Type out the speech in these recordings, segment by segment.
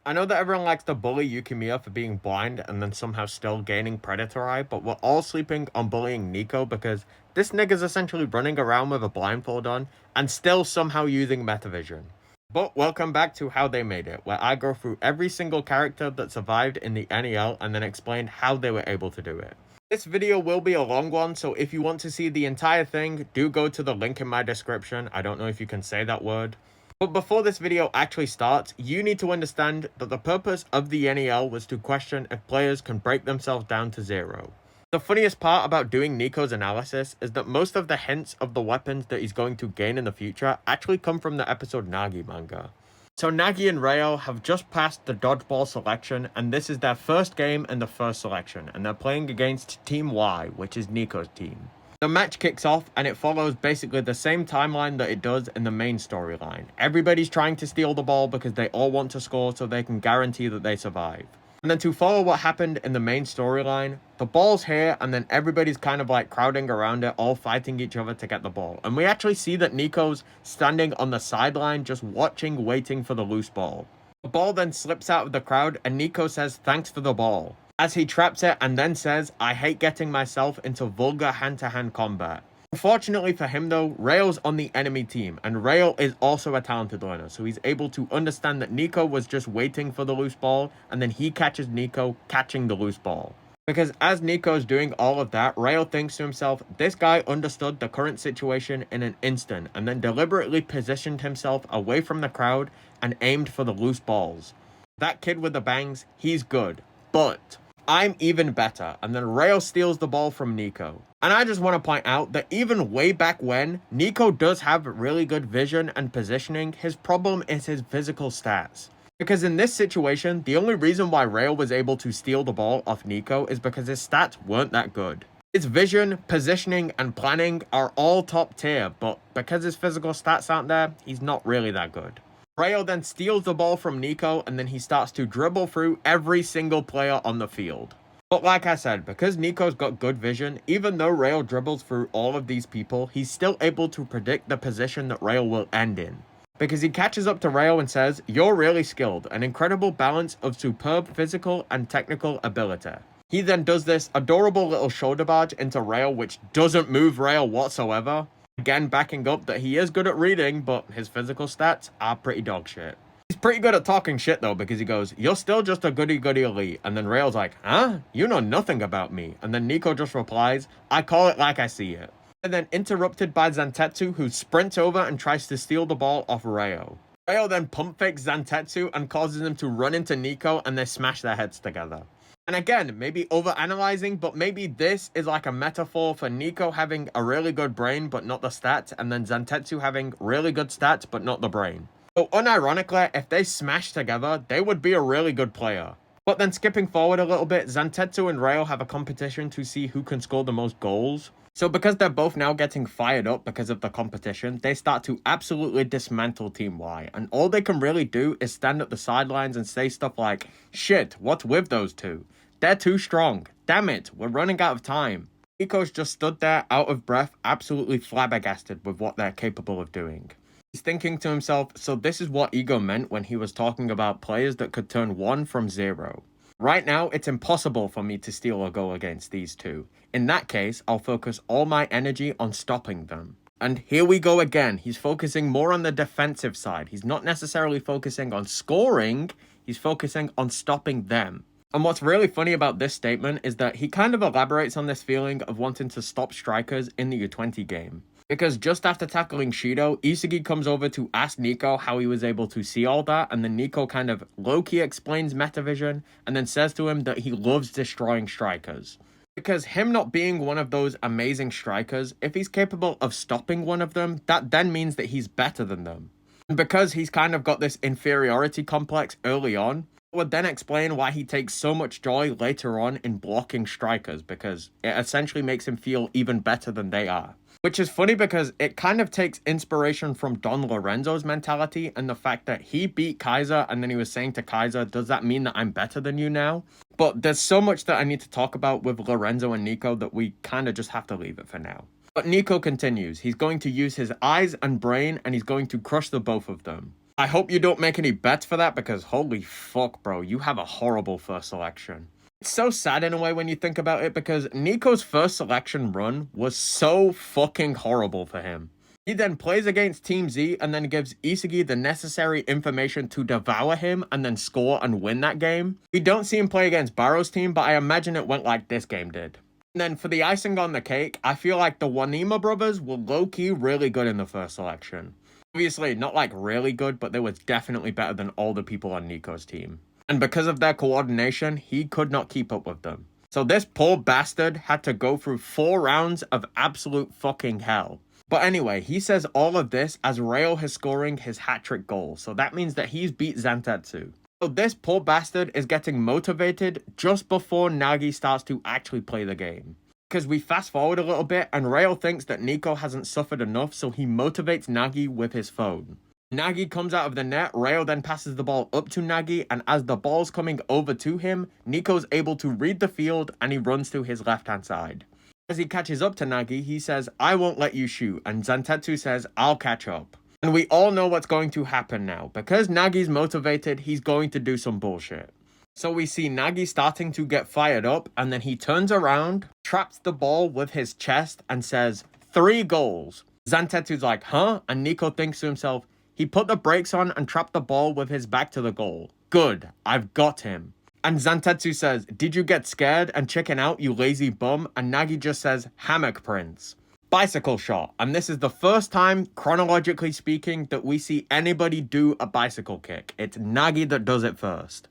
I know that everyone likes to bully Yukimiya for being blind and then somehow still gaining Predator Eye, but we're all sleeping on bullying Nico because this nigga's essentially running around with a blindfold on and still somehow using Metavision. But welcome back to How They Made It, where I go through every single character that survived in the NEL and then explain how they were able to do it. This video will be a long one, so if you want to see the entire thing, do go to the link in my description. I don't know if you can say that word. But before this video actually starts, you need to understand that the purpose of the NEL was to question if players can break themselves down to zero. The funniest part about doing Niko's analysis is that most of the hints of the weapons that he's going to gain in the future actually come from the episode Nagi manga. So Nagi and Reo have just passed the dodgeball selection, and this is their first game and the first selection, and they're playing against Team Y, which is Niko's team. The match kicks off and it follows basically the same timeline that it does in the main storyline. Everybody's trying to steal the ball because they all want to score so they can guarantee that they survive. And then to follow what happened in the main storyline, the ball's here and then everybody's kind of like crowding around it, all fighting each other to get the ball. And we actually see that Niko's standing on the sideline just watching, waiting for the loose ball. The ball then slips out of the crowd and Niko says thanks for the ball, as he traps it and then says, I hate getting myself into vulgar hand-to-hand combat. Unfortunately for him though, Reo's on the enemy team, and Reo is also a talented learner, so he's able to understand that Niko was just waiting for the loose ball, and then he catches Niko catching the loose ball. Because as Niko's doing all of that, Reo thinks to himself, this guy understood the current situation in an instant, and then deliberately positioned himself away from the crowd and aimed for the loose balls. That kid with the bangs, he's good, but I'm even better. And then Reo steals the ball from Niko. And I just want to point out that even way back when, Niko does have really good vision and positioning. His problem is his physical stats. Because in this situation, the only reason why Reo was able to steal the ball off Niko is because his stats weren't that good. His vision, positioning, and planning are all top tier, but because his physical stats aren't there, he's not really that good. Reo then steals the ball from Niko and then he starts to dribble through every single player on the field. But like I said, because Niko's got good vision, even though Reo dribbles through all of these people, he's still able to predict the position that Reo will end in. Because he catches up to Reo and says, you're really skilled, an incredible balance of superb physical and technical ability. He then does this adorable little shoulder barge into Reo, which doesn't move Reo whatsoever. Again, backing up that he is good at reading, but his physical stats are pretty dog shit. He's pretty good at talking shit though, because he goes, you're still just a goody-goody elite. And then Reo's like, huh? You know nothing about me. And then Niko just replies, I call it like I see it. And then interrupted by Zantetsu, who sprints over and tries to steal the ball off Reo. Reo then pump fakes Zantetsu and causes him to run into Niko, and they smash their heads together. And again, maybe overanalyzing, but maybe this is like a metaphor for Niko having a really good brain but not the stats, and then Zantetsu having really good stats but not the brain. So unironically, if they smash together, they would be a really good player. But then skipping forward a little bit, Zantetsu and Reo have a competition to see who can score the most goals. So because they're both now getting fired up because of the competition, they start to absolutely dismantle Team Y. And all they can really do is stand at the sidelines and say stuff like, shit, what's with those two? They're too strong. Damn it, we're running out of time. Niko's just stood there out of breath, absolutely flabbergasted with what they're capable of doing. He's thinking to himself, so this is what Ego meant when he was talking about players that could turn 1 from 0. Right now, it's impossible for me to steal a goal against these two. In that case, I'll focus all my energy on stopping them. And here we go again. He's focusing more on the defensive side. He's not necessarily focusing on scoring. He's focusing on stopping them. And what's really funny about this statement is that he kind of elaborates on this feeling of wanting to stop strikers in the U20 game. Because just after tackling Shido, Isagi comes over to ask Niko how he was able to see all that, and then Niko kind of low-key explains Metavision, and then says to him that he loves destroying strikers. Because him not being one of those amazing strikers, if he's capable of stopping one of them, that then means that he's better than them. And because he's kind of got this inferiority complex early on, it would then explain why he takes so much joy later on in blocking strikers, because it essentially makes him feel even better than they are. Which is funny because it kind of takes inspiration from Don Lorenzo's mentality and the fact that he beat Kaiser and then he was saying to Kaiser, does that mean that I'm better than you now? But there's so much that I need to talk about with Lorenzo and Niko that we kind of just have to leave it for now. But Niko continues. He's going to use his eyes and brain and he's going to crush the both of them. I hope you don't make any bets for that because holy fuck, bro, you have a horrible first selection. It's so sad in a way when you think about it because Nico's first selection run was so fucking horrible for him. He then plays against Team Z and then gives Isagi the necessary information to devour him and then score and win that game. We don't see him play against Barrow's team, but I imagine it went like this game did. And then for the icing on the cake, I feel like the Wanima brothers were low-key really good in the first selection. Obviously, not like really good, but they were definitely better than all the people on Nico's team. And because of their coordination, he could not keep up with them. So this poor bastard had to go through 4 rounds of absolute fucking hell. But anyway, he says all of this as Rail is scoring his hat-trick goal, so that means that he's beat Zantetsu. So this poor bastard is getting motivated just before Nagi starts to actually play the game. Because we fast forward a little bit and Rail thinks that Nico hasn't suffered enough, so he motivates Nagi with his phone. Nagi comes out of the net, Rail then passes the ball up to Nagi, and as the ball's coming over to him, Nico's able to read the field and he runs to his left-hand side. As he catches up to Nagi, he says, "I won't let you shoot," and Zantetsu says, "I'll catch up." And we all know what's going to happen now. Because Nagi's motivated, he's going to do some bullshit. So we see Nagi starting to get fired up, and then he turns around, traps the ball with his chest, and says, 3 goals. Zantetsu's like, huh? And Nico thinks to himself, he put the brakes on and trapped the ball with his back to the goal. Good, I've got him. And Zantetsu says, "Did you get scared and chicken out, you lazy bum?" And Nagi just says, "Hammock Prince." Bicycle shot. And this is the first time, chronologically speaking, that we see anybody do a bicycle kick. It's Nagi that does it first.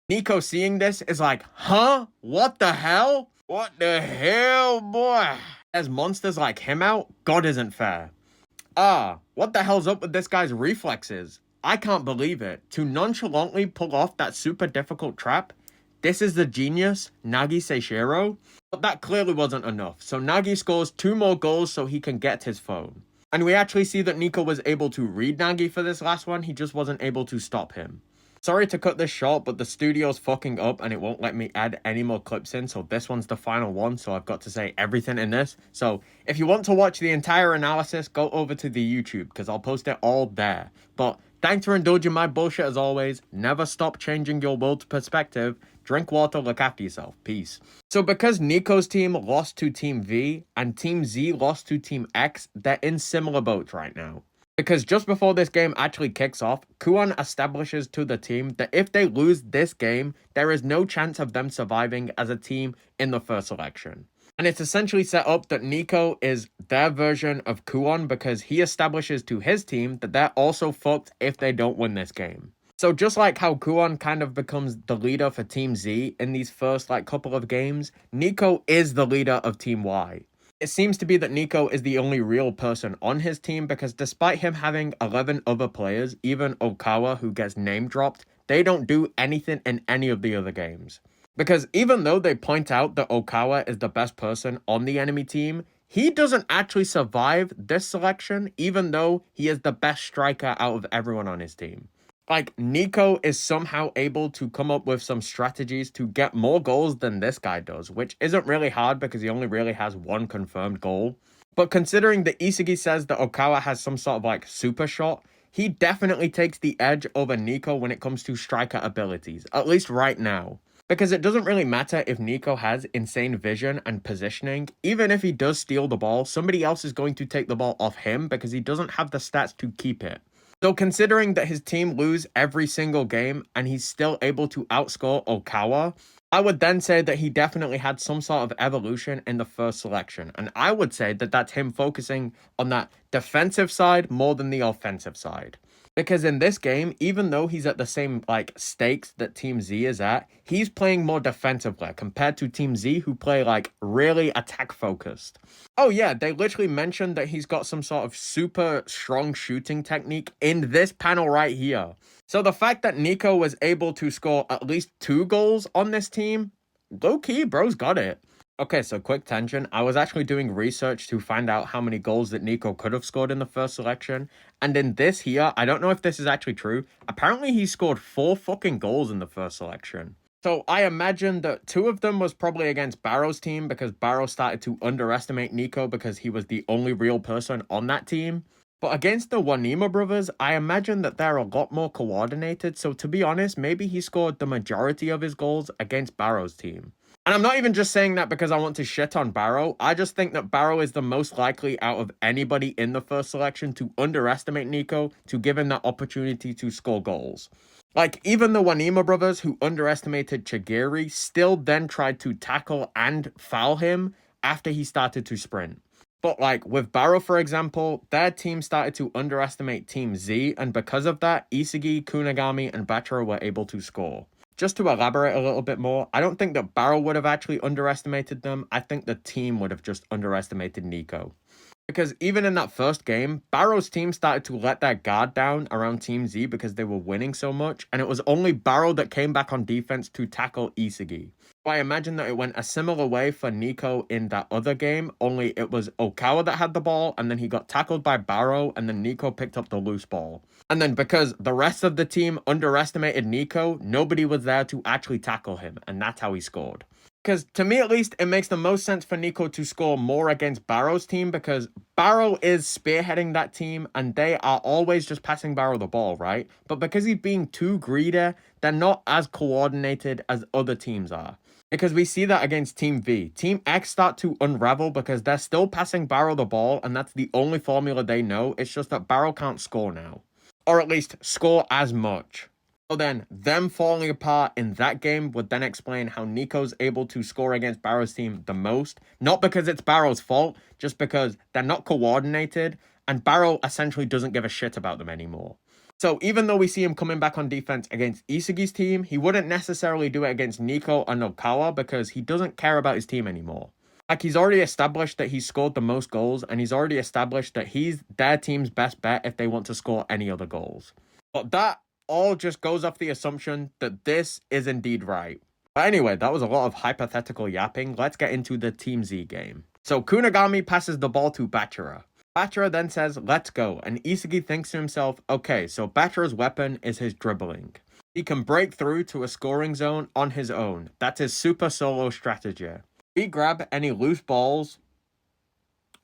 Nico seeing this is like, huh? What the hell? What the hell, boy? There's monsters like him out? God isn't fair. What the hell's up with this guy's reflexes? I can't believe it. To nonchalantly pull off that super difficult trap, this is the genius, Nagi Seishiro. But that clearly wasn't enough, so Nagi scores 2 more goals so he can get his phone. And we actually see that Nico was able to read Nagi for this last one, he just wasn't able to stop him. Sorry to cut this short, but the studio's fucking up and it won't let me add any more clips in, so this one's the final one, so I've got to say everything in this. So, if you want to watch the entire analysis, go over to the YouTube, because I'll post it all there. But thanks for indulging my bullshit as always. Never stop changing your world's perspective. Drink water, look after yourself. Peace. So because Nico's team lost to Team V and Team Z lost to Team X, they're in similar boats right now. Because just before this game actually kicks off, Kuon establishes to the team that if they lose this game, there is no chance of them surviving as a team in the first selection. And it's essentially set up that Nico is their version of Kuon because he establishes to his team that they're also fucked if they don't win this game. So just like how Kuon kind of becomes the leader for Team Z in these first couple of games, Nico is the leader of Team Y. It seems to be that Nico is the only real person on his team because despite him having 11 other players, even Okawa who gets name dropped, they don't do anything in any of the other games. Because even though they point out that Okawa is the best person on the enemy team, he doesn't actually survive this selection even though he is the best striker out of everyone on his team. Nico is somehow able to come up with some strategies to get more goals than this guy does, which isn't really hard because he only really has 1 confirmed goal. But considering that Isagi says that Okawa has some sort of super shot, he definitely takes the edge over Nico when it comes to striker abilities, at least right now. Because it doesn't really matter if Nico has insane vision and positioning, even if he does steal the ball, somebody else is going to take the ball off him because he doesn't have the stats to keep it. So considering that his team lose every single game and he's still able to outscore Okawa, I would then say that he definitely had some sort of evolution in the first selection. And I would say that that's him focusing on that defensive side more than the offensive side. Because in this game, even though he's at the same stakes that Team Z is at, he's playing more defensively compared to Team Z who play really attack focused. Oh yeah, they literally mentioned that he's got some sort of super strong shooting technique in this panel right here. So the fact that Nico was able to score at least 2 goals on this team, low-key, bro's got it. Okay, so quick tangent. I was actually doing research to find out how many goals that Nico could have scored in the first selection. And in this here, I don't know if this is actually true. Apparently he scored 4 fucking goals in the first selection. So I imagine that 2 of them was probably against Barrow's team because Barrow started to underestimate Nico because he was the only real person on that team. But against the Wanima brothers, I imagine that they're a lot more coordinated, so to be honest, maybe he scored the majority of his goals against Barrow's team. And I'm not even just saying that because I want to shit on Barrow. I just think that Barrow is the most likely out of anybody in the first selection to underestimate Nico, to give him that opportunity to score goals. Like, even the Wanima brothers who underestimated Chigiri still then tried to tackle and foul him after he started to sprint. But like with Barrow, for example, their team started to underestimate Team Z, and because of that, Isagi, Kunigami, and Bachara were able to score. Just to elaborate a little bit more, I don't think that Barrow would have actually underestimated them. I think the team would have just underestimated Nico. Because even in that first game, Barrow's team started to let their guard down around Team Z because they were winning so much, and it was only Barrow that came back on defense to tackle Isagi. So I imagine that it went a similar way for Nico in that other game, only it was Okawa that had the ball, and then he got tackled by Barrow, and then Nico picked up the loose ball. And then because the rest of the team underestimated Nico, nobody was there to actually tackle him, and that's how he scored. Because to me at least, it makes the most sense for Nico to score more against Barrow's team because Barrow is spearheading that team and they are always just passing Barrow the ball, right? But because he's being too greedy, they're not as coordinated as other teams are. Because we see that against Team V. Team X start to unravel because they're still passing Barrow the ball and that's the only formula they know. It's just that Barrow can't score now. Or at least score as much. So then, them falling apart in that game would then explain how Nico's able to score against Barrow's team the most. Not because it's Barrow's fault, just because they're not coordinated, and Barrow essentially doesn't give a shit about them anymore. So even though we see him coming back on defense against Isagi's team, he wouldn't necessarily do it against Nico and Okawa because he doesn't care about his team anymore. Like, he's already established that he's scored the most goals, and he's already established that he's their team's best bet if they want to score any other goals. But that all just goes off the assumption that this is indeed right. But anyway, that was a lot of hypothetical yapping. Let's get into the Team Z game. So Kunigami passes the ball to Bachara. Bachara then says, let's go, and Isagi thinks to himself, okay, so Bachara's weapon is his dribbling. He can break through to a scoring zone on his own. That's his super solo strategy. He grab any loose balls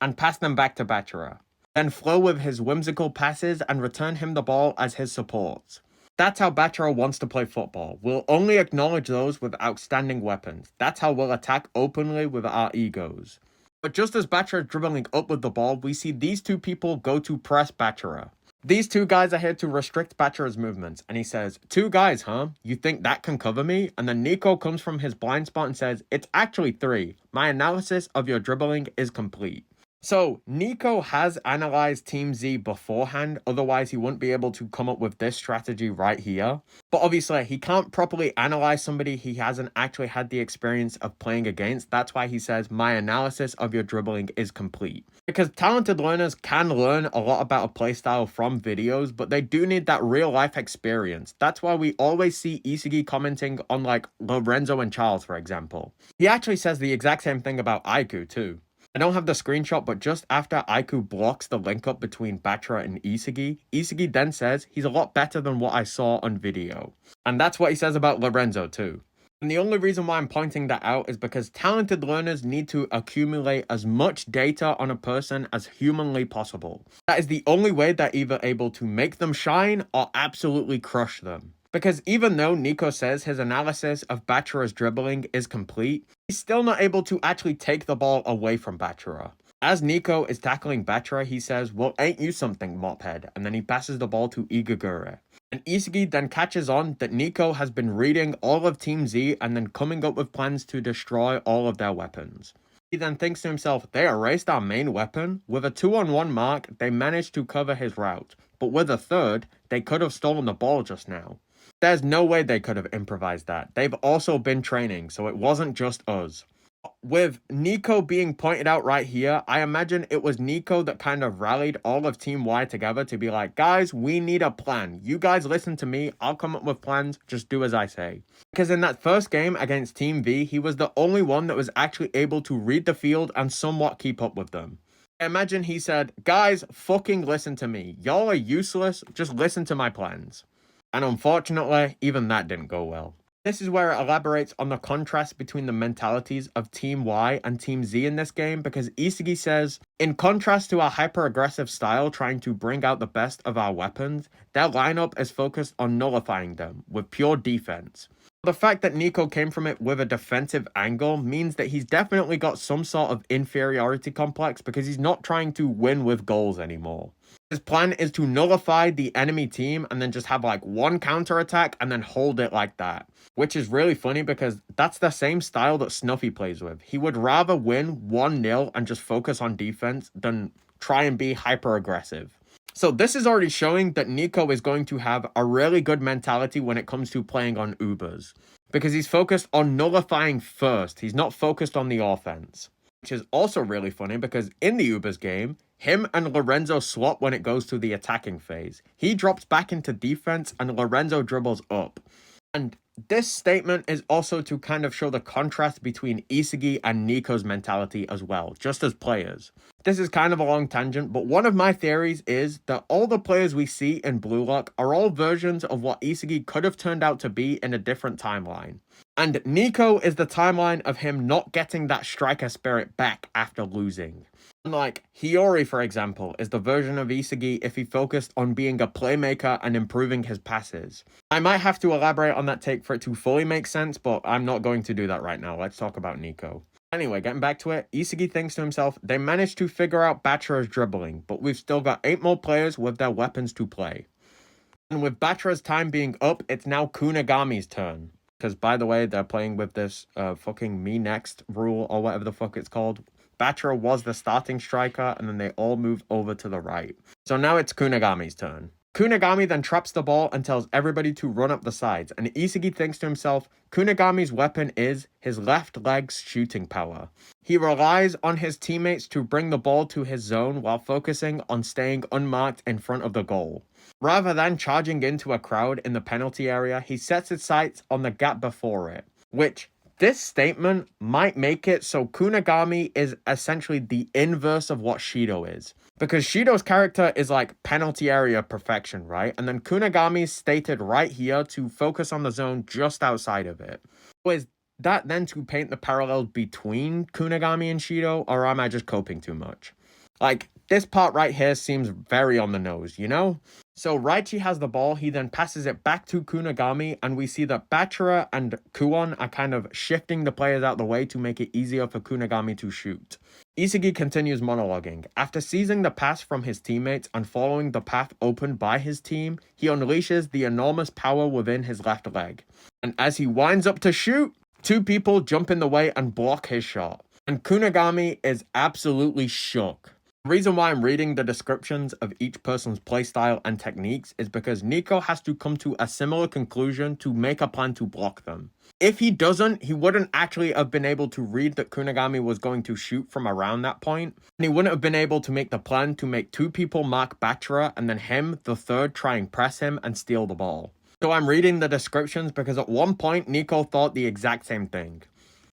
and pass them back to Bachara. Then flow with his whimsical passes and return him the ball as his supports. That's how Bachara wants to play football. We'll only acknowledge those with outstanding weapons. That's how we'll attack openly with our egos. But just as Bachara is dribbling up with the ball, we see these two people go to press Bachara. These two guys are here to restrict Bachara's movements, and he says, 2 guys, huh? You think that can cover me? And then Nico comes from his blind spot and says, it's actually 3. My analysis of your dribbling is complete. So, Nico has analyzed Team Z beforehand, otherwise he wouldn't be able to come up with this strategy right here. But obviously, he can't properly analyze somebody he hasn't actually had the experience of playing against. That's why he says, my analysis of your dribbling is complete. Because talented learners can learn a lot about a playstyle from videos, but they do need that real life experience. That's why we always see Isagi commenting on like Lorenzo and Charles, for example. He actually says the exact same thing about Aiku too. I don't have the screenshot, but just after Aiku blocks the link up between Bachara and Isagi, Isagi then says he's a lot better than what I saw on video. And that's what he says about Lorenzo too. And the only reason why I'm pointing that out is because talented learners need to accumulate as much data on a person as humanly possible. That is the only way they're either able to make them shine or absolutely crush them. Because even though Nico says his analysis of Bachara's dribbling is complete, he's still not able to actually take the ball away from Bachara. As Nico is tackling Bachara, he says, well, ain't you something, mophead? And then he passes the ball to Igagure. And Isagi then catches on that Nico has been reading all of Team Z and then coming up with plans to destroy all of their weapons. He then thinks to himself, they erased our main weapon. With a 2-on-1 mark, they managed to cover his route. But with a third, they could have stolen the ball just now. There's no way they could have improvised that. They've also been training, so it wasn't just us. With Nico being pointed out right here, I imagine it was Nico that kind of rallied all of Team Y together to be like, guys, we need a plan. You guys listen to me. I'll come up with plans. Just do as I say. Because in that first game against Team V, he was the only one that was actually able to read the field and somewhat keep up with them. I imagine he said, guys, fucking listen to me. Y'all are useless. Just listen to my plans. And unfortunately, even that didn't go well. This is where it elaborates on the contrast between the mentalities of Team Y and Team Z in this game, because Isagi says, in contrast to our hyper-aggressive style trying to bring out the best of our weapons, their lineup is focused on nullifying them with pure defense. The fact that Niko came from it with a defensive angle means that he's definitely got some sort of inferiority complex because he's not trying to win with goals anymore. His plan is to nullify the enemy team and then just have like one counterattack and then hold it like that. Which is really funny because that's the same style that Snuffy plays with. He would rather win 1-0 and just focus on defense than try and be hyper aggressive. So this is already showing that Niko is going to have a really good mentality when it comes to playing on Ubers. Because he's focused on nullifying first. He's not focused on the offense. Which is also really funny because in the Ubers game, him and Lorenzo swap when it goes to the attacking phase. He drops back into defense and Lorenzo dribbles up. And this statement is also to kind of show the contrast between Isagi and Niko's mentality as well, just as players. This is kind of a long tangent, but one of my theories is that all the players we see in Blue Lock are all versions of what Isagi could have turned out to be in a different timeline. And Niko is the timeline of him not getting that striker spirit back after losing. Like, Hiori, for example, is the version of Isagi if he focused on being a playmaker and improving his passes. I might have to elaborate on that take for it to fully make sense, but I'm not going to do that right now. Let's talk about Niko. Anyway, getting back to it, Isagi thinks to himself, they managed to figure out Bachira's dribbling, but we've still got 8 more players with their weapons to play. And with Bachira's time being up, it's now Kunigami's turn. Because, by the way, they're playing with this fucking me next rule or whatever the fuck it's called. Bachira was the starting striker, and then they all move over to the right. So now it's Kunigami's turn. Kunigami then traps the ball and tells everybody to run up the sides, and Isagi thinks to himself, Kunigami's weapon is his left leg's shooting power. He relies on his teammates to bring the ball to his zone while focusing on staying unmarked in front of the goal. Rather than charging into a crowd in the penalty area, he sets his sights on the gap before it, which this statement might make it so Kunigami is essentially the inverse of what Shido is. Because Shido's character is like penalty area perfection, right? And then Kunigami's stated right here to focus on the zone just outside of it. So is that then to paint the parallel between Kunigami and Shido, or am I just coping too much? Like, this part right here seems very on the nose, you know? So Raichi has the ball, he then passes it back to Kunigami, and we see that Bachira and Kuon are kind of shifting the players out of the way to make it easier for Kunigami to shoot. Isagi continues monologuing. After seizing the pass from his teammates and following the path opened by his team, he unleashes the enormous power within his left leg. And as he winds up to shoot, 2 people jump in the way and block his shot. And Kunigami is absolutely shook. The reason why I'm reading the descriptions of each person's playstyle and techniques is because Niko has to come to a similar conclusion to make a plan to block them. If he doesn't, he wouldn't actually have been able to read that Kunigami was going to shoot from around that point, and he wouldn't have been able to make the plan to make 2 people mark Bachira and then him, the third, try and press him and steal the ball. So I'm reading the descriptions because at one point Niko thought the exact same thing.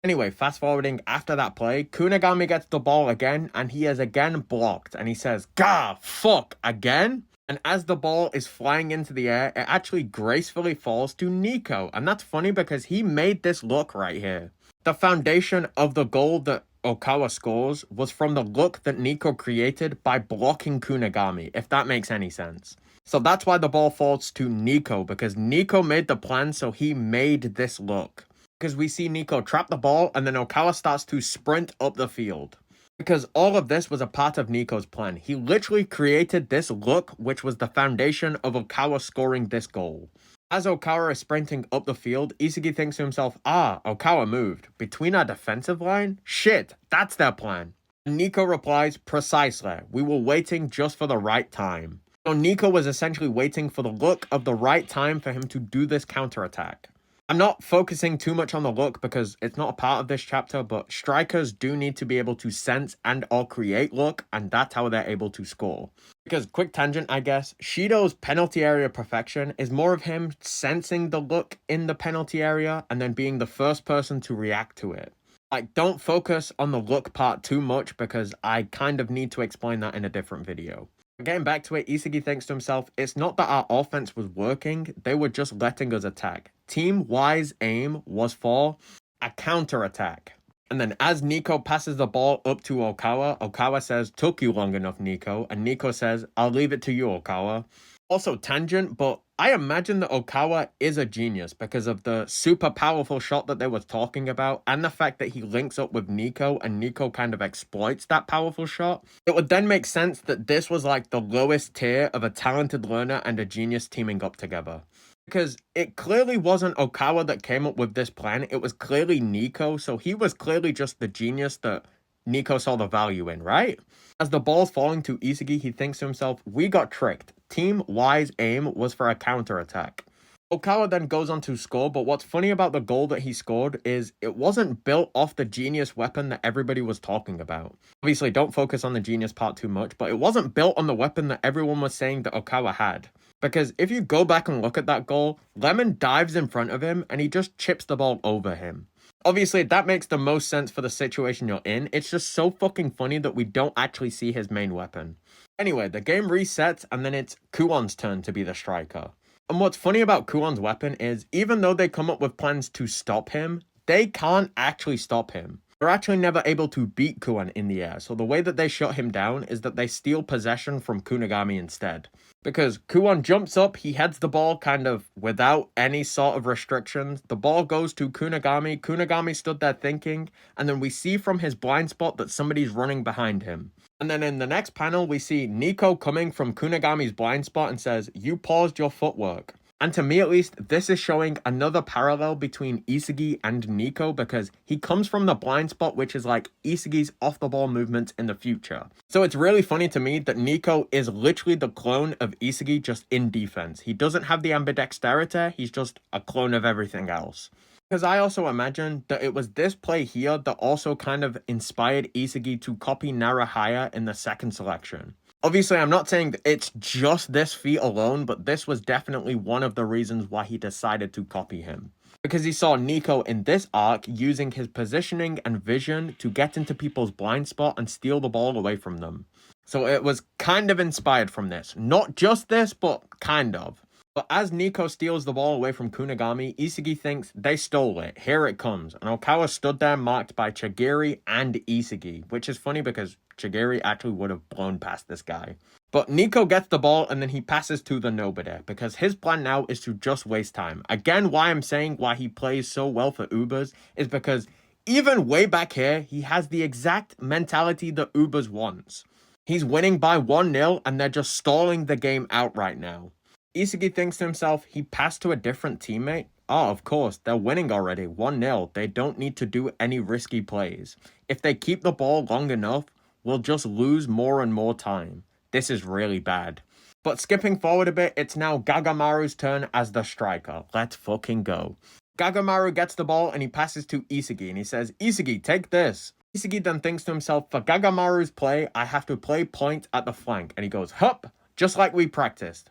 Anyway, fast forwarding after that play, Kunigami gets the ball again, and he is again blocked, and he says, "Gah, fuck, again?" And as the ball is flying into the air, it actually gracefully falls to Niko, and that's funny because he made this look right here. The foundation of the goal that Okawa scores was from the look that Niko created by blocking Kunigami, if that makes any sense. So that's why the ball falls to Niko, because Niko made the plan, so he made this look. Because we see Niko trap the ball, and then Okawa starts to sprint up the field. Because all of this was a part of Niko's plan. He literally created this look, which was the foundation of Okawa scoring this goal. As Okawa is sprinting up the field, Isagi thinks to himself, Okawa moved. Between our defensive line? Shit, that's their plan. And Niko replies, precisely. We were waiting just for the right time. So Niko was essentially waiting for the look of the right time for him to do this counterattack. I'm not focusing too much on the look because it's not a part of this chapter, but strikers do need to be able to sense and or create look, and that's how they're able to score. Because, quick tangent, I guess, Shido's penalty area perfection is more of him sensing the look in the penalty area and then being the first person to react to it. Like, don't focus on the look part too much because I kind of need to explain that in a different video. Getting back to it, Isagi thinks to himself, it's not that our offense was working, they were just letting us attack. Team Y's aim was for a counterattack. And then as Nico passes the ball up to Okawa, Okawa says, took you long enough, Nico. And Nico says, I'll leave it to you, Okawa. Also tangent, but I imagine that Okawa is a genius because of the super powerful shot that they were talking about and the fact that he links up with Nico and Nico kind of exploits that powerful shot. It would then make sense that this was like the lowest tier of a talented learner and a genius teaming up together. Because it clearly wasn't Okawa that came up with this plan, it was clearly Nico, so he was clearly just the genius that Nico saw the value in, right? As the ball's falling to Isagi, he thinks to himself, we got tricked. Team Y's aim was for a counterattack. Okawa then goes on to score, but what's funny about the goal that he scored is it wasn't built off the genius weapon that everybody was talking about. Obviously, don't focus on the genius part too much, but it wasn't built on the weapon that everyone was saying that Okawa had. Because if you go back and look at that goal, Lemon dives in front of him and he just chips the ball over him. Obviously, that makes the most sense for the situation you're in. It's just so fucking funny that we don't actually see his main weapon. Anyway, the game resets and then it's Kuon's turn to be the striker. And what's funny about Kuon's weapon is, even though they come up with plans to stop him, they can't actually stop him. They're actually never able to beat Kuon in the air, so the way that they shut him down is that they steal possession from Kunigami instead. Because Kuon jumps up, he heads the ball kind of without any sort of restrictions. The ball goes to Kunigami. Kunigami stood there thinking, and then we see from his blind spot that somebody's running behind him. And then in the next panel, we see Nico coming from Kunigami's blind spot and says, you paused your footwork. And to me at least, this is showing another parallel between Isagi and Nico because he comes from the blind spot, which is like Isagi's off-the-ball movements in the future. So it's really funny to me that Nico is literally the clone of Isagi just in defense. He doesn't have the ambidexterity, he's just a clone of everything else. Because I also imagine that it was this play here that also kind of inspired Isagi to copy Narahaya in the second selection. Obviously, I'm not saying that it's just this feat alone, but this was definitely one of the reasons why he decided to copy him. Because he saw Nico in this arc using his positioning and vision to get into people's blind spot and steal the ball away from them. So it was kind of inspired from this. Not just this, but kind of. But as Nico steals the ball away from Kunigami, Isagi thinks they stole it. Here it comes. And Okawa stood there marked by Chigiri and Isagi, which is funny because Chigiri actually would have blown past this guy. But Nico gets the ball and then he passes to the nobody because his plan now is to just waste time. Again, why I'm saying why he plays so well for Ubers is because even way back here, he has the exact mentality that Ubers wants. He's winning by 1-0 and they're just stalling the game out right now. Isagi thinks to himself, he passed to a different teammate? Oh, of course, they're winning already, 1-0. They don't need to do any risky plays. If they keep the ball long enough, we'll just lose more and more time. This is really bad. But skipping forward a bit, it's now Gagamaru's turn as the striker. Let's fucking go. Gagamaru gets the ball and he passes to Isagi and he says, Isagi, take this. Isagi then thinks to himself, for Gagamaru's play, I have to play point at the flank. And he goes, hup, just like we practiced.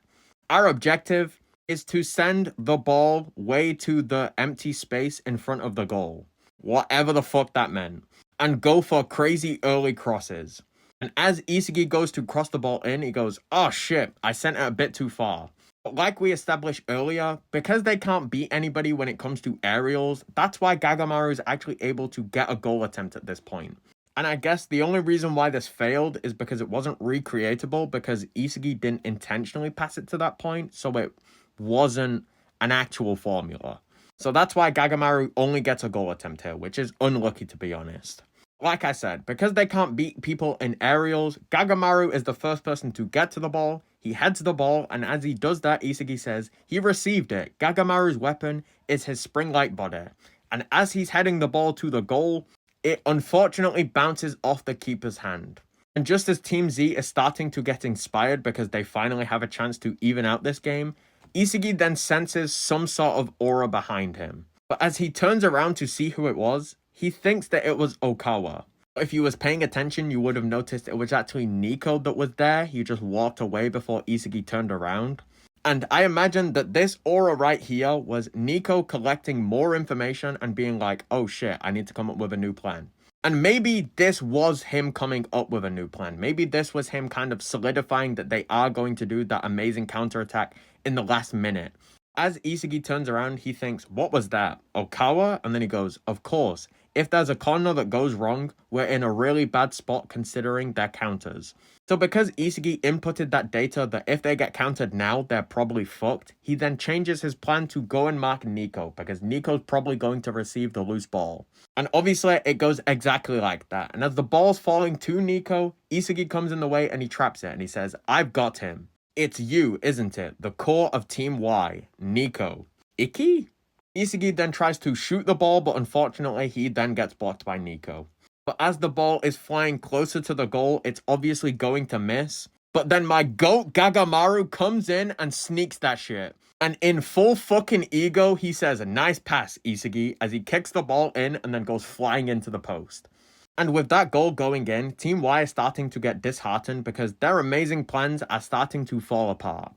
Our objective is to send the ball way to the empty space in front of the goal. Whatever the fuck that meant. And go for crazy early crosses. And as Isagi goes to cross the ball in, he goes, oh shit, I sent it a bit too far. But like we established earlier, because they can't beat anybody when it comes to aerials, that's why Gagamaru is actually able to get a goal attempt at this point. And I guess the only reason why this failed is because it wasn't recreatable because Isagi didn't intentionally pass it to that point, so it wasn't an actual formula. So that's why Gagamaru only gets a goal attempt here, which is unlucky to be honest. Like I said, because they can't beat people in aerials, Gagamaru is the first person to get to the ball, he heads the ball, and as he does that, Isagi says, he received it. Gagamaru's weapon is his spring-like body. And as he's heading the ball to the goal, it unfortunately bounces off the keeper's hand. And just as Team Z is starting to get inspired because they finally have a chance to even out this game, Isagi then senses some sort of aura behind him. But as he turns around to see who it was, he thinks that it was Okawa. If you was paying attention, you would have noticed it was actually Nico that was there. He just walked away before Isagi turned around. And I imagine that this aura right here was Nico collecting more information and being like, oh shit, I need to come up with a new plan. And maybe this was him coming up with a new plan. Maybe this was him kind of solidifying that they are going to do that amazing counterattack in the last minute. As Isagi turns around, he thinks, what was that? Okawa? And then he goes, of course. If there's a corner that goes wrong, we're in a really bad spot considering their counters. So because Isagi inputted that data that if they get countered now, they're probably fucked, he then changes his plan to go and mark Niko, because Niko's probably going to receive the loose ball. And obviously, it goes exactly like that. And as the ball's falling to Niko, Isagi comes in the way and he traps it, and he says, I've got him. It's you, isn't it? The core of Team Y, Niko. Ikki? Isagi then tries to shoot the ball, but unfortunately, he then gets blocked by Niko. But as the ball is flying closer to the goal, it's obviously going to miss. But then my GOAT Gagamaru comes in and sneaks that shit. And in full fucking ego, he says, a nice pass, Isagi, as he kicks the ball in and then goes flying into the post. And with that goal going in, Team Y is starting to get disheartened because their amazing plans are starting to fall apart.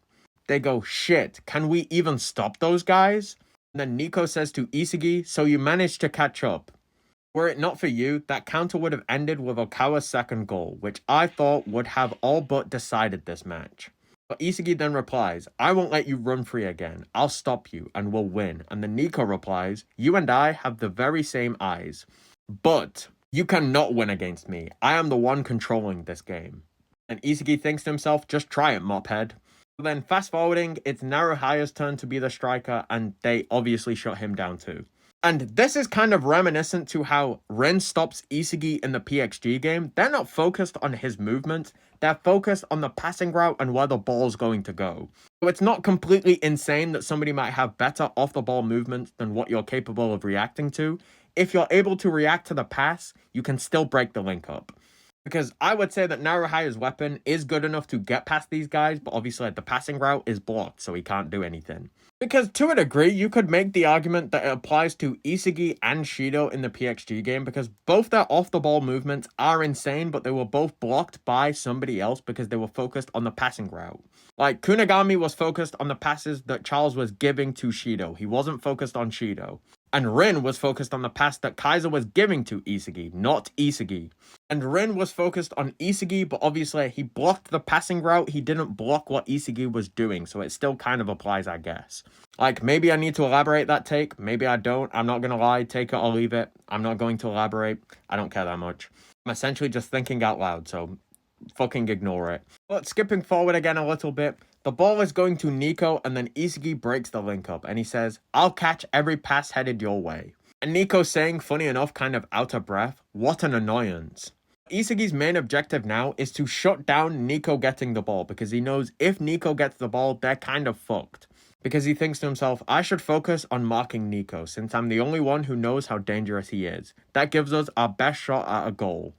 They go, shit, can we even stop those guys? And then Niko says to Isagi, so you managed to catch up. Were it not for you, that counter would have ended with Okawa's second goal, which I thought would have all but decided this match. But Isagi then replies, I won't let you run free again. I'll stop you and we'll win. And then Niko replies, you and I have the very same eyes. But you cannot win against me. I am the one controlling this game. And Isagi thinks to himself, just try it, mophead. Then fast forwarding, it's Naruhaya's turn to be the striker, and they obviously shut him down too. And this is kind of reminiscent to how Rin stops Isagi in the PXG game. They're not focused on his movement, they're focused on the passing route and where the ball's going to go. So it's not completely insane that somebody might have better off-the-ball movement than what you're capable of reacting to. If you're able to react to the pass, you can still break the link up. Because I would say that Naruhaya's weapon is good enough to get past these guys, but obviously the passing route is blocked, so he can't do anything. Because to a degree, you could make the argument that it applies to Isagi and Shido in the PXG game, because both their off-the-ball movements are insane, but they were both blocked by somebody else because they were focused on the passing route. Like, Kunigami was focused on the passes that Charles was giving to Shido. He wasn't focused on Shido. And Rin was focused on the pass that Kaiser was giving to Isagi, not Isagi. And Rin was focused on Isagi, but obviously he blocked the passing route. He didn't block what Isagi was doing, so it still kind of applies, I guess. Like, maybe I need to elaborate that take. Maybe I don't. I'm not going to lie. Take it or leave it. I'm not going to elaborate. I don't care that much. I'm essentially just thinking out loud, so fucking ignore it. But skipping forward again a little bit, the ball is going to Niko, and then Isagi breaks the link up, and he says, I'll catch every pass headed your way. And Niko saying, funny enough, kind of out of breath, what an annoyance. Isagi's main objective now is to shut down Niko getting the ball, because he knows if Niko gets the ball, they're kind of fucked. Because he thinks to himself, I should focus on marking Niko, since I'm the only one who knows how dangerous he is. That gives us our best shot at a goal.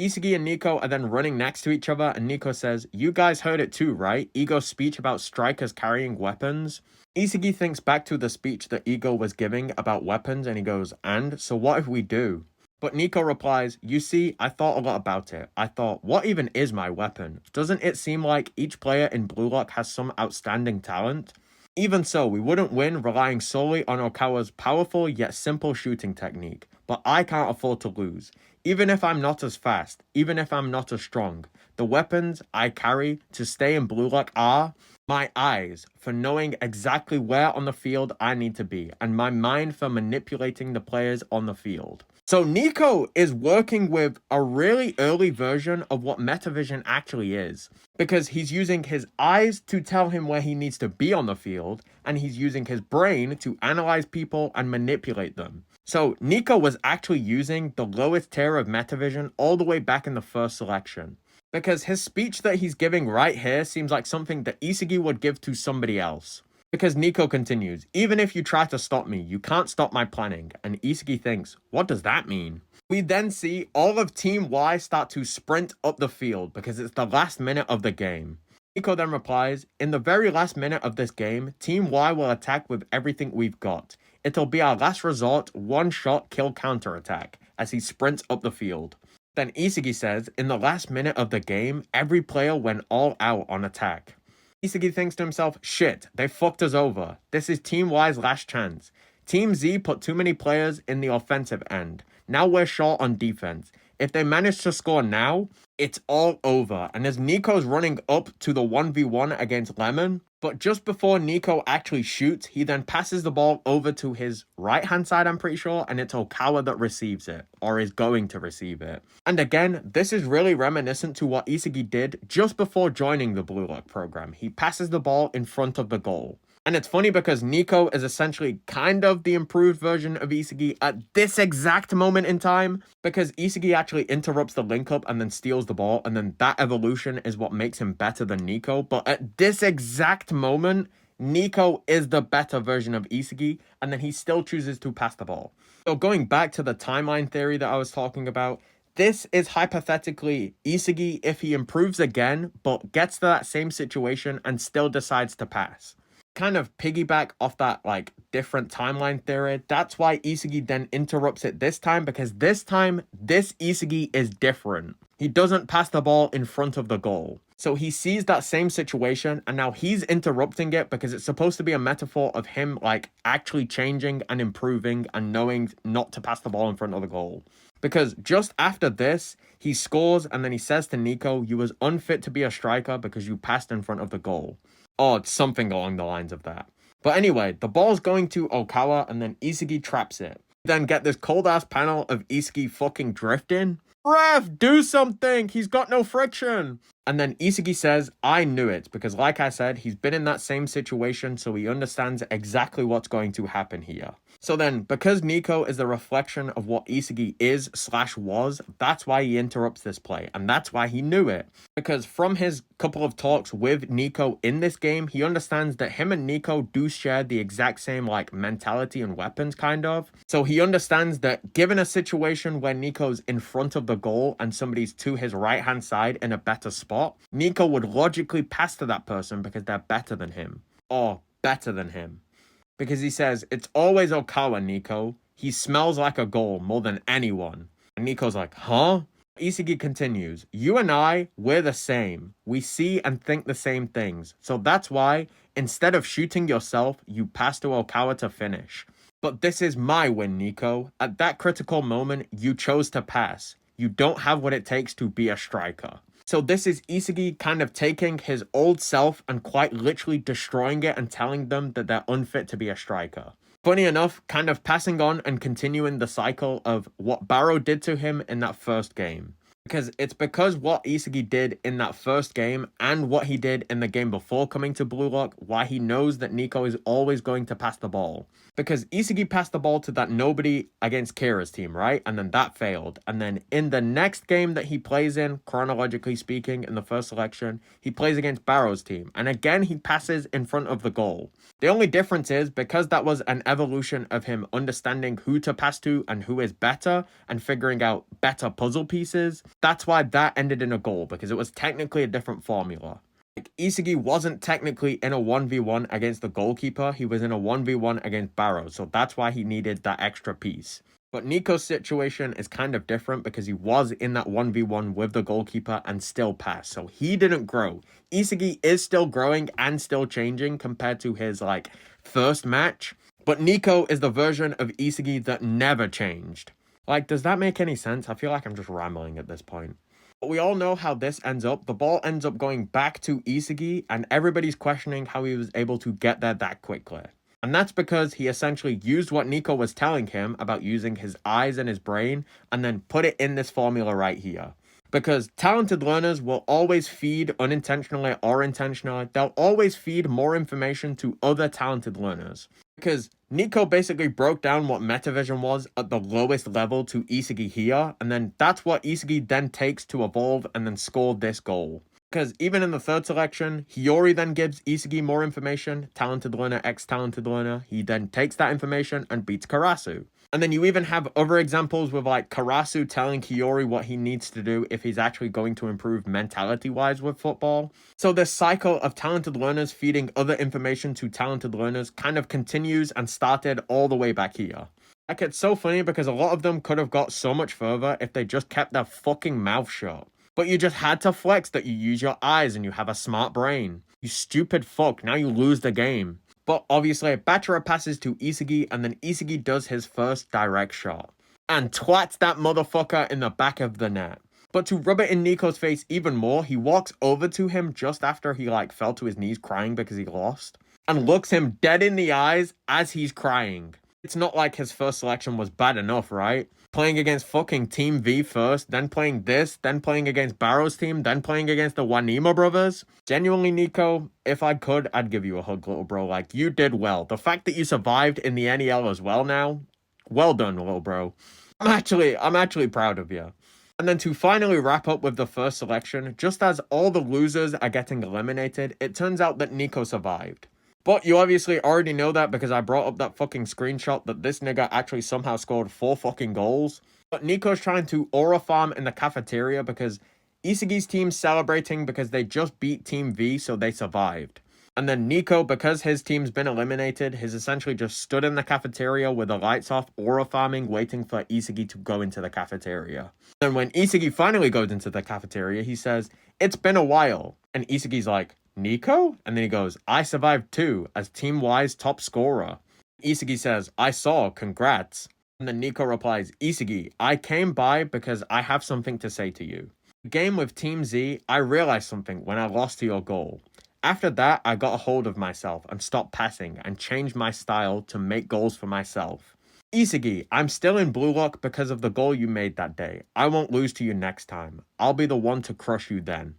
Isagi and Niko are then running next to each other, and Niko says, you guys heard it too, right? Ego's speech about strikers carrying weapons. Isagi thinks back to the speech that Ego was giving about weapons, and he goes, and? So what if we do? But Niko replies, you see, I thought a lot about it. I thought, what even is my weapon? Doesn't it seem like each player in Blue Lock has some outstanding talent? Even so, we wouldn't win relying solely on Okawa's powerful yet simple shooting technique. But I can't afford to lose. Even if I'm not as fast, even if I'm not as strong, the weapons I carry to stay in Blue Lock are my eyes for knowing exactly where on the field I need to be, and my mind for manipulating the players on the field. So Niko is working with a really early version of what Metavision actually is, because he's using his eyes to tell him where he needs to be on the field, and he's using his brain to analyze people and manipulate them. So Niko was actually using the lowest tier of Metavision all the way back in the first selection. Because his speech that he's giving right here seems like something that Isagi would give to somebody else. Because Niko continues, even if you try to stop me, you can't stop my planning. And Isagi thinks, what does that mean? We then see all of Team Y start to sprint up the field because it's the last minute of the game. Niko then replies, in the very last minute of this game, Team Y will attack with everything we've got. It'll be our last resort, one-shot kill counterattack, as he sprints up the field. Then Isagi says, in the last minute of the game, every player went all out on attack. Isagi thinks to himself, shit, they fucked us over. This is Team Y's last chance. Team Z put too many players in the offensive end. Now we're short on defense. If they manage to score now, it's all over. And as Nico's running up to the 1v1 against Lemon, but just before Niko actually shoots, he then passes the ball over to his right-hand side, I'm pretty sure, and it's Okawa that receives it, or is going to receive it. And again, this is really reminiscent to what Isagi did just before joining the Blue Lock program. He passes the ball in front of the goal. And it's funny because Niko is essentially kind of the improved version of Isagi at this exact moment in time, because Isagi actually interrupts the link up and then steals the ball, and then that evolution is what makes him better than Niko. But at this exact moment, Niko is the better version of Isagi, and then he still chooses to pass the ball. So going back to the timeline theory that I was talking about, this is hypothetically Isagi if he improves again, but gets to that same situation and still decides to pass. Kind of piggyback off that like different timeline theory. That's why Isagi then interrupts it this time, because this time this Isagi is different. He doesn't pass the ball in front of the goal. So he sees that same situation and now he's interrupting it because it's supposed to be a metaphor of him like actually changing and improving and knowing not to pass the ball in front of the goal. Because just after this, he scores and then he says to Niko, "You was unfit to be a striker because you passed in front of the goal." Or it's something along the lines of that. But anyway, the ball's going to Okawa and then Isagi traps it. Then get this cold ass panel of Isagi fucking drifting. Ref, do something! He's got no friction! And then Isagi says, "I knew it," because like I said, he's been in that same situation, so he understands exactly what's going to happen here. So then, because Niko is the reflection of what Isagi is/was, that's why he interrupts this play, and that's why he knew it. Because from his couple of talks with Niko in this game, he understands that him and Niko do share the exact same like mentality and weapons kind of. So he understands that given a situation where Niko's in front of the goal and somebody's to his right hand side in a better spot, Niko would logically pass to that person because they're better than him. Or better than him. Because he says, "It's always Okawa, Niko. He smells like a goal more than anyone." And Niko's like, huh? Isagi continues, "You and I, we're the same. We see and think the same things. So that's why, instead of shooting yourself, you pass to Okawa to finish. But this is my win, Niko. At that critical moment, you chose to pass. You don't have what it takes to be a striker." So this is Isagi kind of taking his old self and quite literally destroying it and telling them that they're unfit to be a striker. Funny enough, kind of passing on and continuing the cycle of what Barrow did to him in that first game. Because what Isagi did in that first game and what he did in the game before coming to Blue Lock, why he knows that Niko is always going to pass the ball. Because Isagi passed the ball to that nobody against Kira's team, right? And then that failed. And then in the next game that he plays in, chronologically speaking, in the first selection, he plays against Barrow's team. And again, he passes in front of the goal. The only difference is, because that was an evolution of him understanding who to pass to and who is better and figuring out better puzzle pieces, that's why that ended in a goal, because it was technically a different formula. Like, Isagi wasn't technically in a 1v1 against the goalkeeper, he was in a 1v1 against Barrow, so that's why he needed that extra piece. But Niko's situation is kind of different because he was in that 1v1 with the goalkeeper and still passed, so he didn't grow. Isagi is still growing and still changing compared to his, like, first match, but Niko is the version of Isagi that never changed. Like, does that make any sense? I feel like I'm just rambling at this point. But we all know how this ends up. The ball ends up going back to Isagi, and everybody's questioning how he was able to get there that quickly. And that's because he essentially used what Niko was telling him about using his eyes and his brain, and then put it in this formula right here. Because talented learners will always feed, unintentionally or intentionally, they'll always feed more information to other talented learners. Because Niko basically broke down what Metavision was at the lowest level to Isagi here, and then that's what Isagi then takes to evolve and then score this goal. Because even in the third selection, Hiori then gives Isagi more information, talented learner, talented learner. He then takes that information and beats Karasu. And then you even have other examples with like Karasu telling Hiori what he needs to do if he's actually going to improve mentality-wise with football. So this cycle of talented learners feeding other information to talented learners kind of continues and started all the way back here. Like, it's so funny because a lot of them could have got so much further if they just kept their fucking mouth shut. But you just had to flex that you use your eyes and you have a smart brain. You stupid fuck, now you lose the game. But obviously, Bachara passes to Isagi, and then Isagi does his first direct shot. and twats that motherfucker in the back of the net. But to rub it in Niko's face even more, he walks over to him just after he fell to his knees crying because he lost, and looks him dead in the eyes as he's crying. It's not like his first selection was bad enough, right? Playing against fucking Team V first, then playing this, then playing against Barrow's team, then playing against the Wanima brothers. Genuinely, Niko, if I could, I'd give you a hug, little bro. You did well. The fact that you survived in the NEL as well now, well done, little bro. I'm actually proud of you. And then to finally wrap up with the first selection, just as all the losers are getting eliminated, it turns out that Niko survived. But you obviously already know that because I brought up that fucking screenshot that this nigga actually somehow scored 4 fucking goals. But Niko's trying to aura farm in the cafeteria because Isagi's team's celebrating because they just beat Team V, so they survived. And then Niko, because his team's been eliminated, has essentially just stood in the cafeteria with the lights off, aura farming, waiting for Isagi to go into the cafeteria. Then when Isagi finally goes into the cafeteria, he says, "It's been a while." And Isagi's like, "Niko?" And then he goes, "I survived too, as Team-wise top scorer." Isagi says, "I saw, congrats." And then Niko replies, "Isagi, I came by because I have something to say to you. The game with Team Z, I realized something when I lost to your goal. After that, I got a hold of myself and stopped passing and changed my style to make goals for myself. Isagi, I'm still in blue lock because of the goal you made that day. I won't lose to you next time. I'll be the one to crush you then."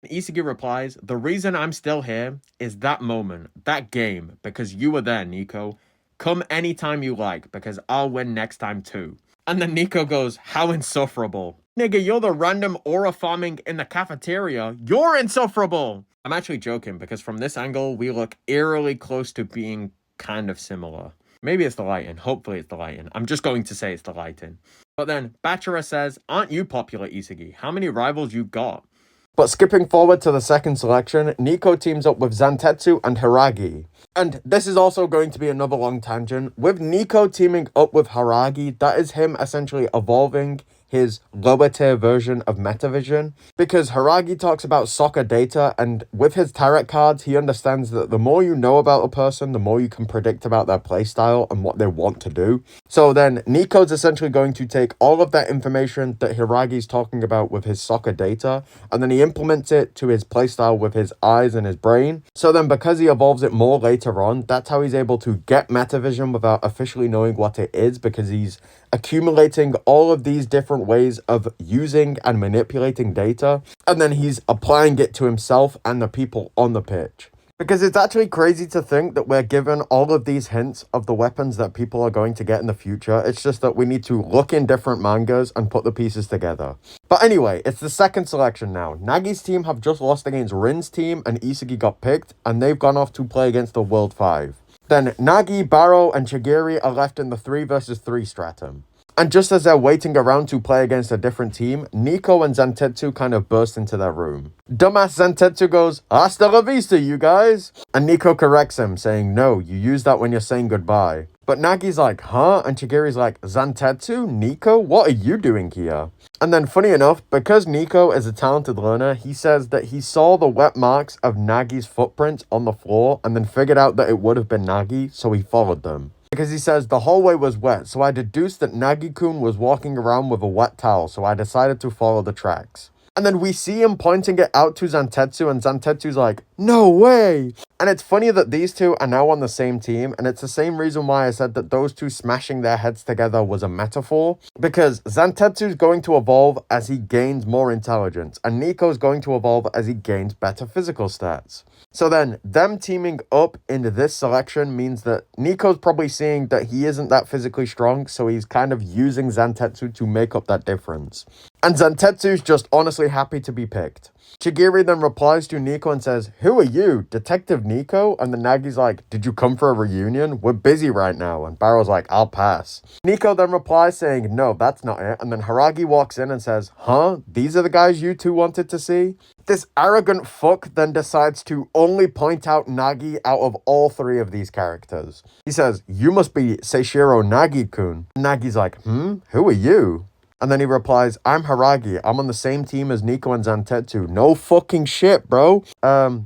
Isagi replies, "The reason I'm still here is that moment, that game, because you were there, Niko. Come anytime you like, because I'll win next time too." And then Niko goes, "How insufferable. Nigga, you're the random aura farming in the cafeteria. You're insufferable." I'm actually joking because from this angle, we look eerily close to being kind of similar. Maybe it's the lighting. Hopefully it's the lighting. I'm just going to say it's the lighting. But then Bachara says, "Aren't you popular, Isagi? How many rivals you got?" But skipping forward to the second selection, Niko teams up with Zantetsu and Hiragi. And this is also going to be another long tangent. With Niko teaming up with Hiragi, that is him essentially evolving his lower tier version of Metavision, because Hiragi talks about soccer data, and with his tarot cards, he understands that the more you know about a person, the more you can predict about their playstyle and what they want to do. So then Niko's essentially going to take all of that information that Hiragi's talking about with his soccer data, and then he implements it to his playstyle with his eyes and his brain. So then because he evolves it more later on, that's how he's able to get Metavision without officially knowing what it is, because he's accumulating all of these different ways of using and manipulating data, and then he's applying it to himself and the people on the pitch. Because it's actually crazy to think that we're given all of these hints of the weapons that people are going to get in the future. It's just that we need to look in different mangas and put the pieces together. But anyway, it's the second selection now. Nagi's team have just lost against Rin's team, and Isagi got picked, and they've gone off to play against the World 5. Then Nagi, Barrow, and Chigiri are left in the 3 versus 3 stratum. And just as they're waiting around to play against a different team, Niko and Zantetsu kind of burst into their room. Dumbass Zantetsu goes, "Hasta la vista, you guys!" And Niko corrects him, saying, "No, you use that when you're saying goodbye." But Nagi's like, "Huh?" And Chigiri's like, "Zantetsu? Niko? What are you doing here?" And then funny enough, because Niko is a talented learner, he says that he saw the wet marks of Nagi's footprints on the floor and then figured out that it would have been Nagi, so he followed them. Because he says the hallway was wet, so I deduced that Nagi-kun was walking around with a wet towel, so I decided to follow the tracks. And then we see him pointing it out to Zantetsu, and Zantetsu's like, "No way!" And it's funny that these two are now on the same team, and it's the same reason why I said that those two smashing their heads together was a metaphor, because Zantetsu's going to evolve as he gains more intelligence, and Niko's going to evolve as he gains better physical stats. So then, them teaming up into this selection means that Niko's probably seeing that he isn't that physically strong, so he's kind of using Zantetsu to make up that difference. And Zantetsu's just honestly happy to be picked. Chigiri then replies to Niko and says, "Who are you, Detective Niko?" And the Nagi's like, "Did you come for a reunion? We're busy right now." And Barrow's like, "I'll pass." Niko then replies saying, "No, that's not it." And then Hiragi walks in and says, "Huh? These are the guys you two wanted to see?" This arrogant fuck then decides to only point out Nagi out of all 3 of these characters. He says, "You must be Seishiro Nagi-kun." Nagi's like, "Who are you?" And then he replies, I'm Haragi. I'm on the same team as Nico and Zantetsu. No fucking shit, bro.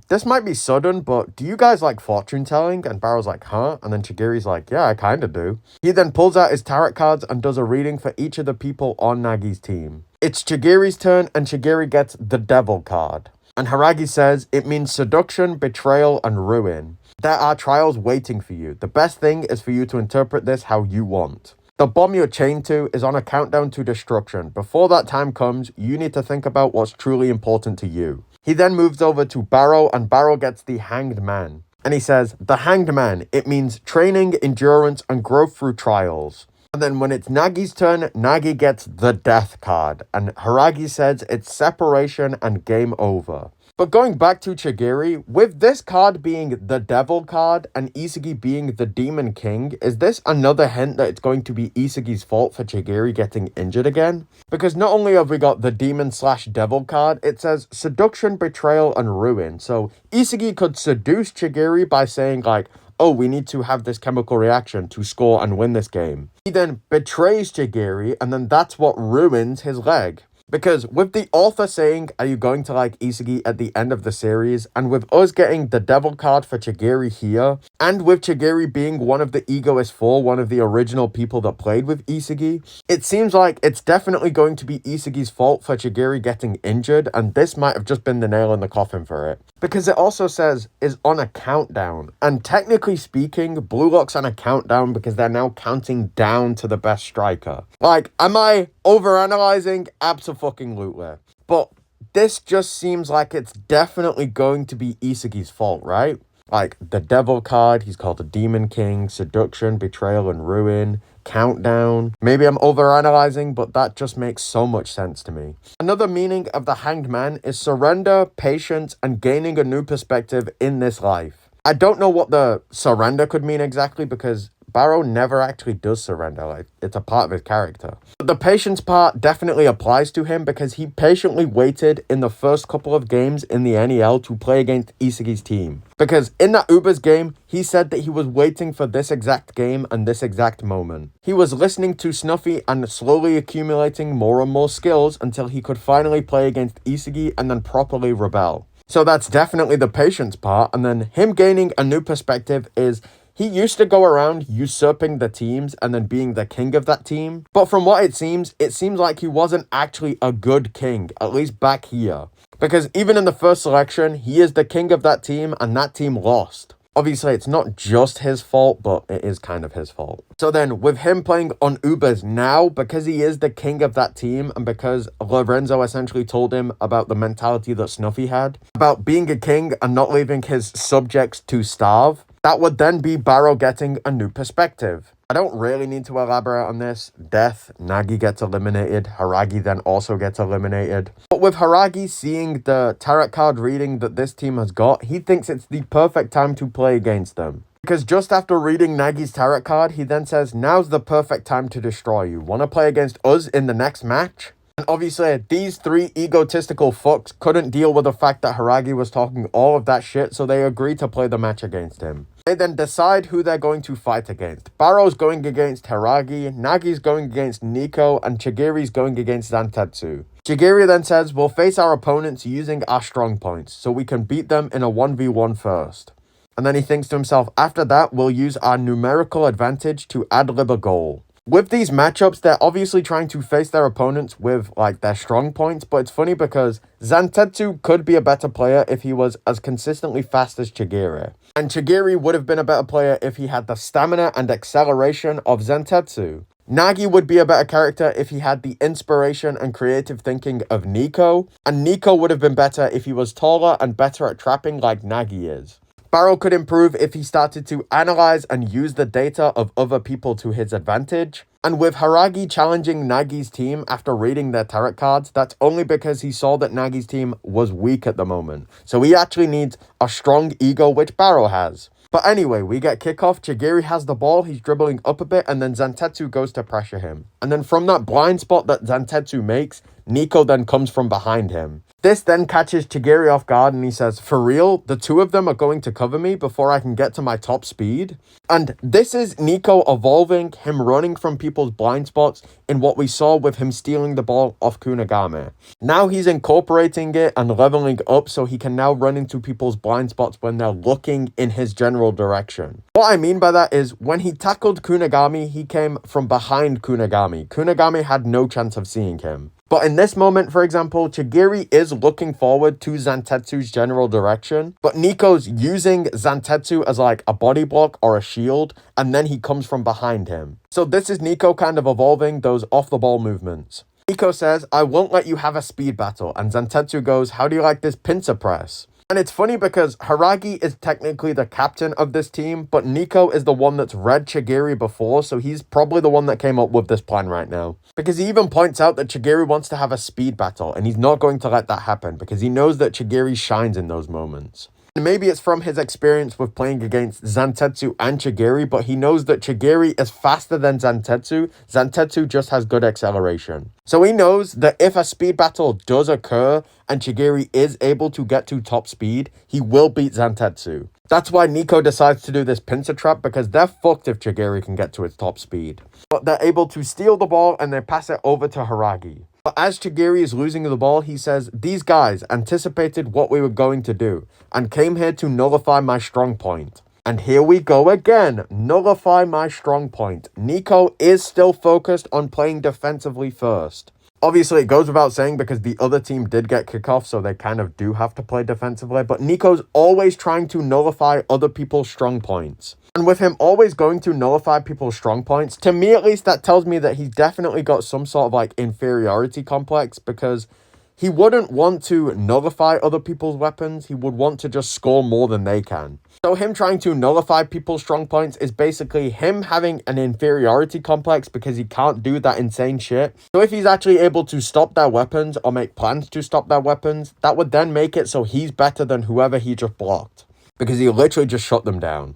This might be sudden, but do you guys like fortune telling? And Barrow's like, huh? And then Chigiri's like, yeah, I kinda do. He then pulls out his tarot cards and does a reading for each of the people on Nagi's team. It's Chigiri's turn, and Chigiri gets the Devil card. And Haragi says, it means seduction, betrayal, and ruin. There are trials waiting for you. The best thing is for you to interpret this how you want. The bomb you're chained to is on a countdown to destruction. Before that time comes, you need to think about what's truly important to you. He then moves over to Barrow, and Barrow gets the Hanged Man. And he says, the Hanged Man, it means training, endurance, and growth through trials. And then when it's Nagi's turn, Nagi gets the Death card. And Haragi says it's separation and game over. But going back to Chigiri, with this card being the Devil card and Isagi being the Demon King, is this another hint that it's going to be Isagi's fault for Chigiri getting injured again? Because not only have we got the Demon/Devil card, it says seduction, betrayal, and ruin. So Isagi could seduce Chigiri by saying like, oh, we need to have this chemical reaction to score and win this game. He then betrays Chigiri, and then that's what ruins his leg. Because with the author saying, are you going to like Isagi at the end of the series, and with us getting the Devil card for Chigiri here, and with Chigiri being one of the Egoist 4, one of the original people that played with Isagi, it seems like it's definitely going to be Isagi's fault for Chigiri getting injured, and this might have just been the nail in the coffin for it. Because it also says, is on a countdown, and technically speaking, Blue Lock's on a countdown because they're now counting down to the best striker. Like, am I overanalyzing? Abso-fucking-lutely. But this just seems like it's definitely going to be Isagi's fault, right? Like, the Devil card, he's called the Demon King, seduction, betrayal, and ruin, countdown. Maybe I'm overanalyzing, but that just makes so much sense to me. Another meaning of the Hanged Man is surrender, patience, and gaining a new perspective in this life. I don't know what the surrender could mean exactly because Barrow never actually does surrender, like, it's a part of his character. But the patience part definitely applies to him because he patiently waited in the first couple of games in the NEL to play against Isagi's team. Because in that Ubers game, he said that he was waiting for this exact game and this exact moment. He was listening to Snuffy and slowly accumulating more and more skills until he could finally play against Isagi and then properly rebel. So that's definitely the patience part, and then him gaining a new perspective is he used to go around usurping the teams and then being the king of that team. But from what it seems like he wasn't actually a good king, at least back here. Because even in the first selection, he is the king of that team and that team lost. Obviously, it's not just his fault, but it is kind of his fault. So then, with him playing on Ubers now, because he is the king of that team, and because Lorenzo essentially told him about the mentality that Snuffy had, about being a king and not leaving his subjects to starve, that would then be Barrow getting a new perspective. I don't really need to elaborate on this. Death, Nagi gets eliminated. Haragi then also gets eliminated. But with Haragi seeing the tarot card reading that this team has got, he thinks it's the perfect time to play against them. Because just after reading Nagi's tarot card, he then says, now's the perfect time to destroy you. Want to play against us in the next match? And obviously, these three egotistical fucks couldn't deal with the fact that Haragi was talking all of that shit, so they agreed to play the match against him. They then decide who they're going to fight against. Barrow's going against Haragi, Nagi's going against Nico, and Chigiri's going against Zantetsu. Chigiri then says, we'll face our opponents using our strong points, so we can beat them in a 1v1 first. And then he thinks to himself, after that, we'll use our numerical advantage to ad-lib a goal. With these matchups, they're obviously trying to face their opponents with, like, their strong points, but it's funny because Zantetsu could be a better player if he was as consistently fast as Chigiri. And Chigiri would have been a better player if he had the stamina and acceleration of Zantetsu. Nagi would be a better character if he had the inspiration and creative thinking of Nico, and Nico would have been better if he was taller and better at trapping like Nagi is. Barrow could improve if he started to analyze and use the data of other people to his advantage. And with Haragi challenging Nagi's team after reading their tarot cards, that's only because he saw that Nagi's team was weak at the moment. So he actually needs a strong ego, which Barrow has. But anyway, we get kickoff. Chigiri has the ball, he's dribbling up a bit, and then Zantetsu goes to pressure him. And then from that blind spot that Zantetsu makes, Nico then comes from behind him. This then catches Chigiri off guard and he says, "For real? The two of them are going to cover me before I can get to my top speed?" And this is Niko evolving, him running from people's blind spots in what we saw with him stealing the ball off Kunigami. Now he's incorporating it and leveling up so he can now run into people's blind spots when they're looking in his general direction. What I mean by that is when he tackled Kunigami, he came from behind Kunigami. Kunigami had no chance of seeing him. But in this moment, for example, Chigiri is looking forward to Zantetsu's general direction, but Niko's using Zantetsu as like a body block or a shield, and then he comes from behind him. So this is Niko kind of evolving those off-the-ball movements. Niko says, "I won't let you have a speed battle," and Zantetsu goes, "How do you like this pincer press?" And it's funny because Hiragi is technically the captain of this team, but Niko is the one that's read Chigiri before, so he's probably the one that came up with this plan right now. Because he even points out that Chigiri wants to have a speed battle, and he's not going to let that happen because he knows that Chigiri shines in those moments. And maybe it's from his experience with playing against Zantetsu and Chigiri, but he knows that Chigiri is faster than Zantetsu. Zantetsu just has good acceleration. So he knows that if a speed battle does occur and Chigiri is able to get to top speed, he will beat Zantetsu. That's why Niko decides to do this pincer trap, because they're fucked if Chigiri can get to its top speed. But they're able to steal the ball and they pass it over to Hiragi. But as Chigiri is losing the ball, he says, "These guys anticipated what we were going to do and came here to nullify my strong point." And here we go again, nullify my strong point. Niko is still focused on playing defensively first. Obviously, it goes without saying because the other team did get kickoff, so they kind of do have to play defensively. But Niko's always trying to nullify other people's strong points. And with him always going to nullify people's strong points, to me at least, that tells me that he's definitely got some sort of like inferiority complex, because he wouldn't want to nullify other people's weapons. He would want to just score more than they can. So him trying to nullify people's strong points is basically him having an inferiority complex because he can't do that insane shit. So if he's actually able to stop their weapons or make plans to stop their weapons, that would then make it so he's better than whoever he just blocked, because he literally just shut them down.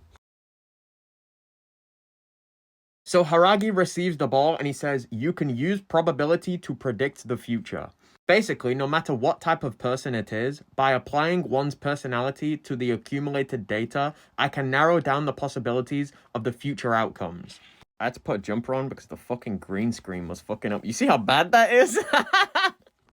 So Hiragi receives the ball and he says, "You can use probability to predict the future." Basically, no matter what type of person it is, by applying one's personality to the accumulated data, I can narrow down the possibilities of the future outcomes. I had to put a jumper on because the fucking green screen was fucking up. You see how bad that is?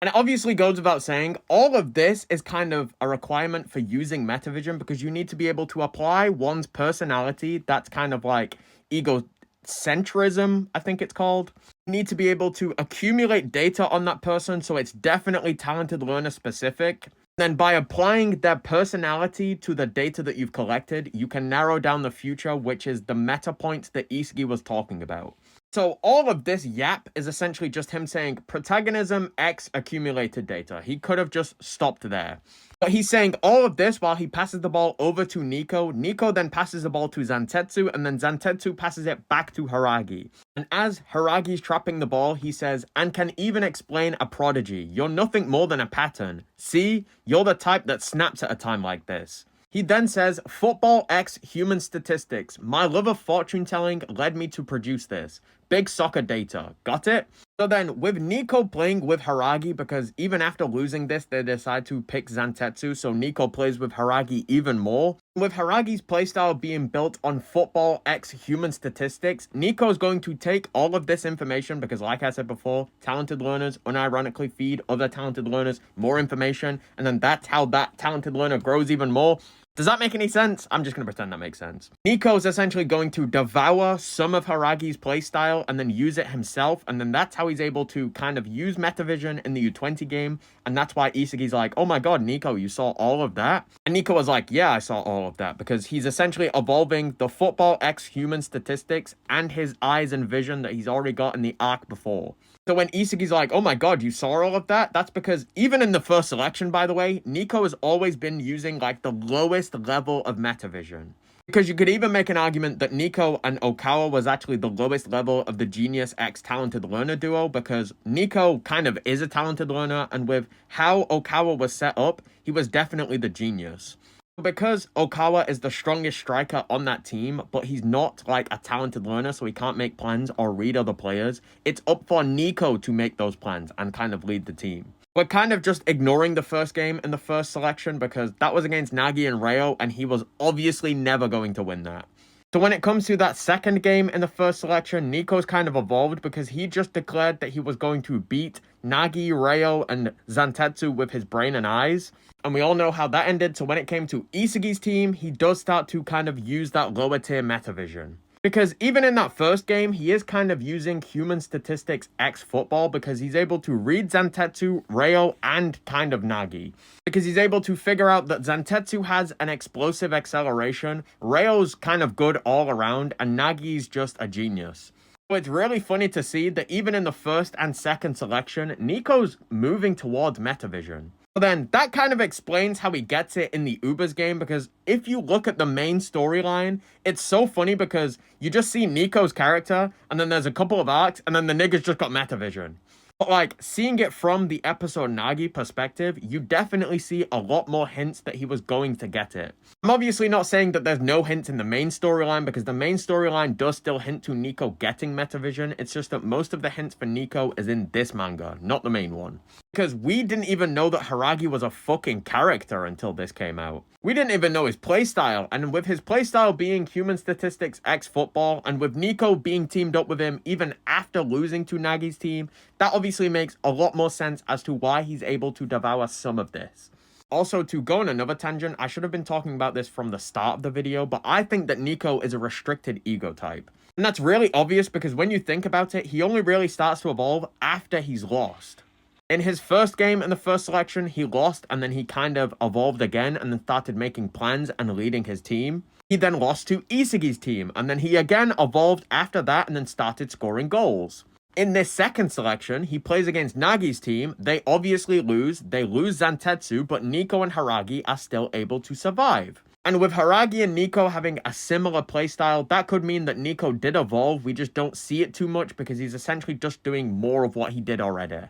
And it obviously goes without saying, all of this is kind of a requirement for using metavision, because you need to be able to apply one's personality. That's kind of like egocentrism, I think it's called. You need to be able to accumulate data on that person, so it's definitely talented learner specific. Then by applying their personality to the data that you've collected, you can narrow down the future, which is the meta point that Isagi was talking about. So all of this yap is essentially just him saying protagonism X accumulated data. He could have just stopped there. But he's saying all of this while he passes the ball over to Niko. Niko then passes the ball to Zantetsu, and then Zantetsu passes it back to Hiragi. And as Hiragi's trapping the ball, he says, "And can even explain a prodigy. You're nothing more than a pattern. See, you're the type that snaps at a time like this." He then says, "Football X human statistics. My love of fortune telling led me to produce this. Big soccer data. Got it?" So then, with Niko playing with Hiragi, because even after losing this, they decide to pick Zantetsu, so Niko plays with Hiragi even more. With Hiragi's playstyle being built on Football X human statistics, Niko's going to take all of this information, because like I said before, talented learners unironically feed other talented learners more information, and then that's how that talented learner grows even more. Does that make any sense? I'm just going to pretend that makes sense. Niko's essentially going to devour some of Hiragi's playstyle and then use it himself, and then that's how he's able to kind of use metavision in the U20 game, and that's why Isagi's like, "Oh my god, Niko, you saw all of that?" And Niko was like, "Yeah, I saw all of that," because he's essentially evolving the Football X human statistics and his eyes and vision that he's already got in the arc before. So when Isagi's like, "Oh my god, you saw all of that?" That's because even in the first selection, by the way, Niko has always been using like the lowest level of metavision. Because you could even make an argument that Niko and Okawa was actually the lowest level of the Genius X talented learner duo, because Niko kind of is a talented learner, and with how Okawa was set up, he was definitely the genius. Because Okawa is the strongest striker on that team, but he's not like a talented learner, so he can't make plans or read other players, it's up for Niko to make those plans and kind of lead the team. We're kind of just ignoring the first game in the first selection because that was against Nagi and Rayo, and he was obviously never going to win that. So when it comes to that second game in the first selection, Nico's kind of evolved because he just declared that he was going to beat Nagi, Rayo, and Zantetsu with his brain and eyes. And we all know how that ended, so when it came to Isagi's team, he does start to kind of use that lower tier metavision. Because even in that first game, he is kind of using human statistics X football because he's able to read Zantetsu, Rayo, and kind of Nagi. Because he's able to figure out that Zantetsu has an explosive acceleration, Rayo's kind of good all around, and Nagi's just a genius. So it's really funny to see that even in the first and second selection, Niko's moving towards metavision. So then, that kind of explains how he gets it in the Ubers game, because if you look at the main storyline, it's so funny because you just see Niko's character, and then there's a couple of arcs, and then the nigga's just got metavision. But like, seeing it from the episode Nagi perspective, you definitely see a lot more hints that he was going to get it. I'm obviously not saying that there's no hints in the main storyline, because the main storyline does still hint to Niko getting metavision. It's just that most of the hints for Niko is in this manga, not the main one. Because we didn't even know that Hiragi was a fucking character until this came out. We didn't even know his playstyle, and with his playstyle being human statistics X football, and with Niko being teamed up with him even after losing to Nagi's team, that obviously makes a lot more sense as to why he's able to devour some of this. Also, to go on another tangent, I should have been talking about this from the start of the video, but I think that Niko is a restricted ego type. And that's really obvious because when you think about it, he only really starts to evolve after he's lost. In his first game in the first selection, he lost and then he kind of evolved again and then started making plans and leading his team. He then lost to Isagi's team and then he again evolved after that and then started scoring goals. In this second selection, he plays against Nagi's team. They obviously lose. They lose Zantetsu, but Niko and Hiragi are still able to survive. And with Hiragi and Niko having a similar playstyle, that could mean that Niko did evolve. We just don't see it too much because he's essentially just doing more of what he did already.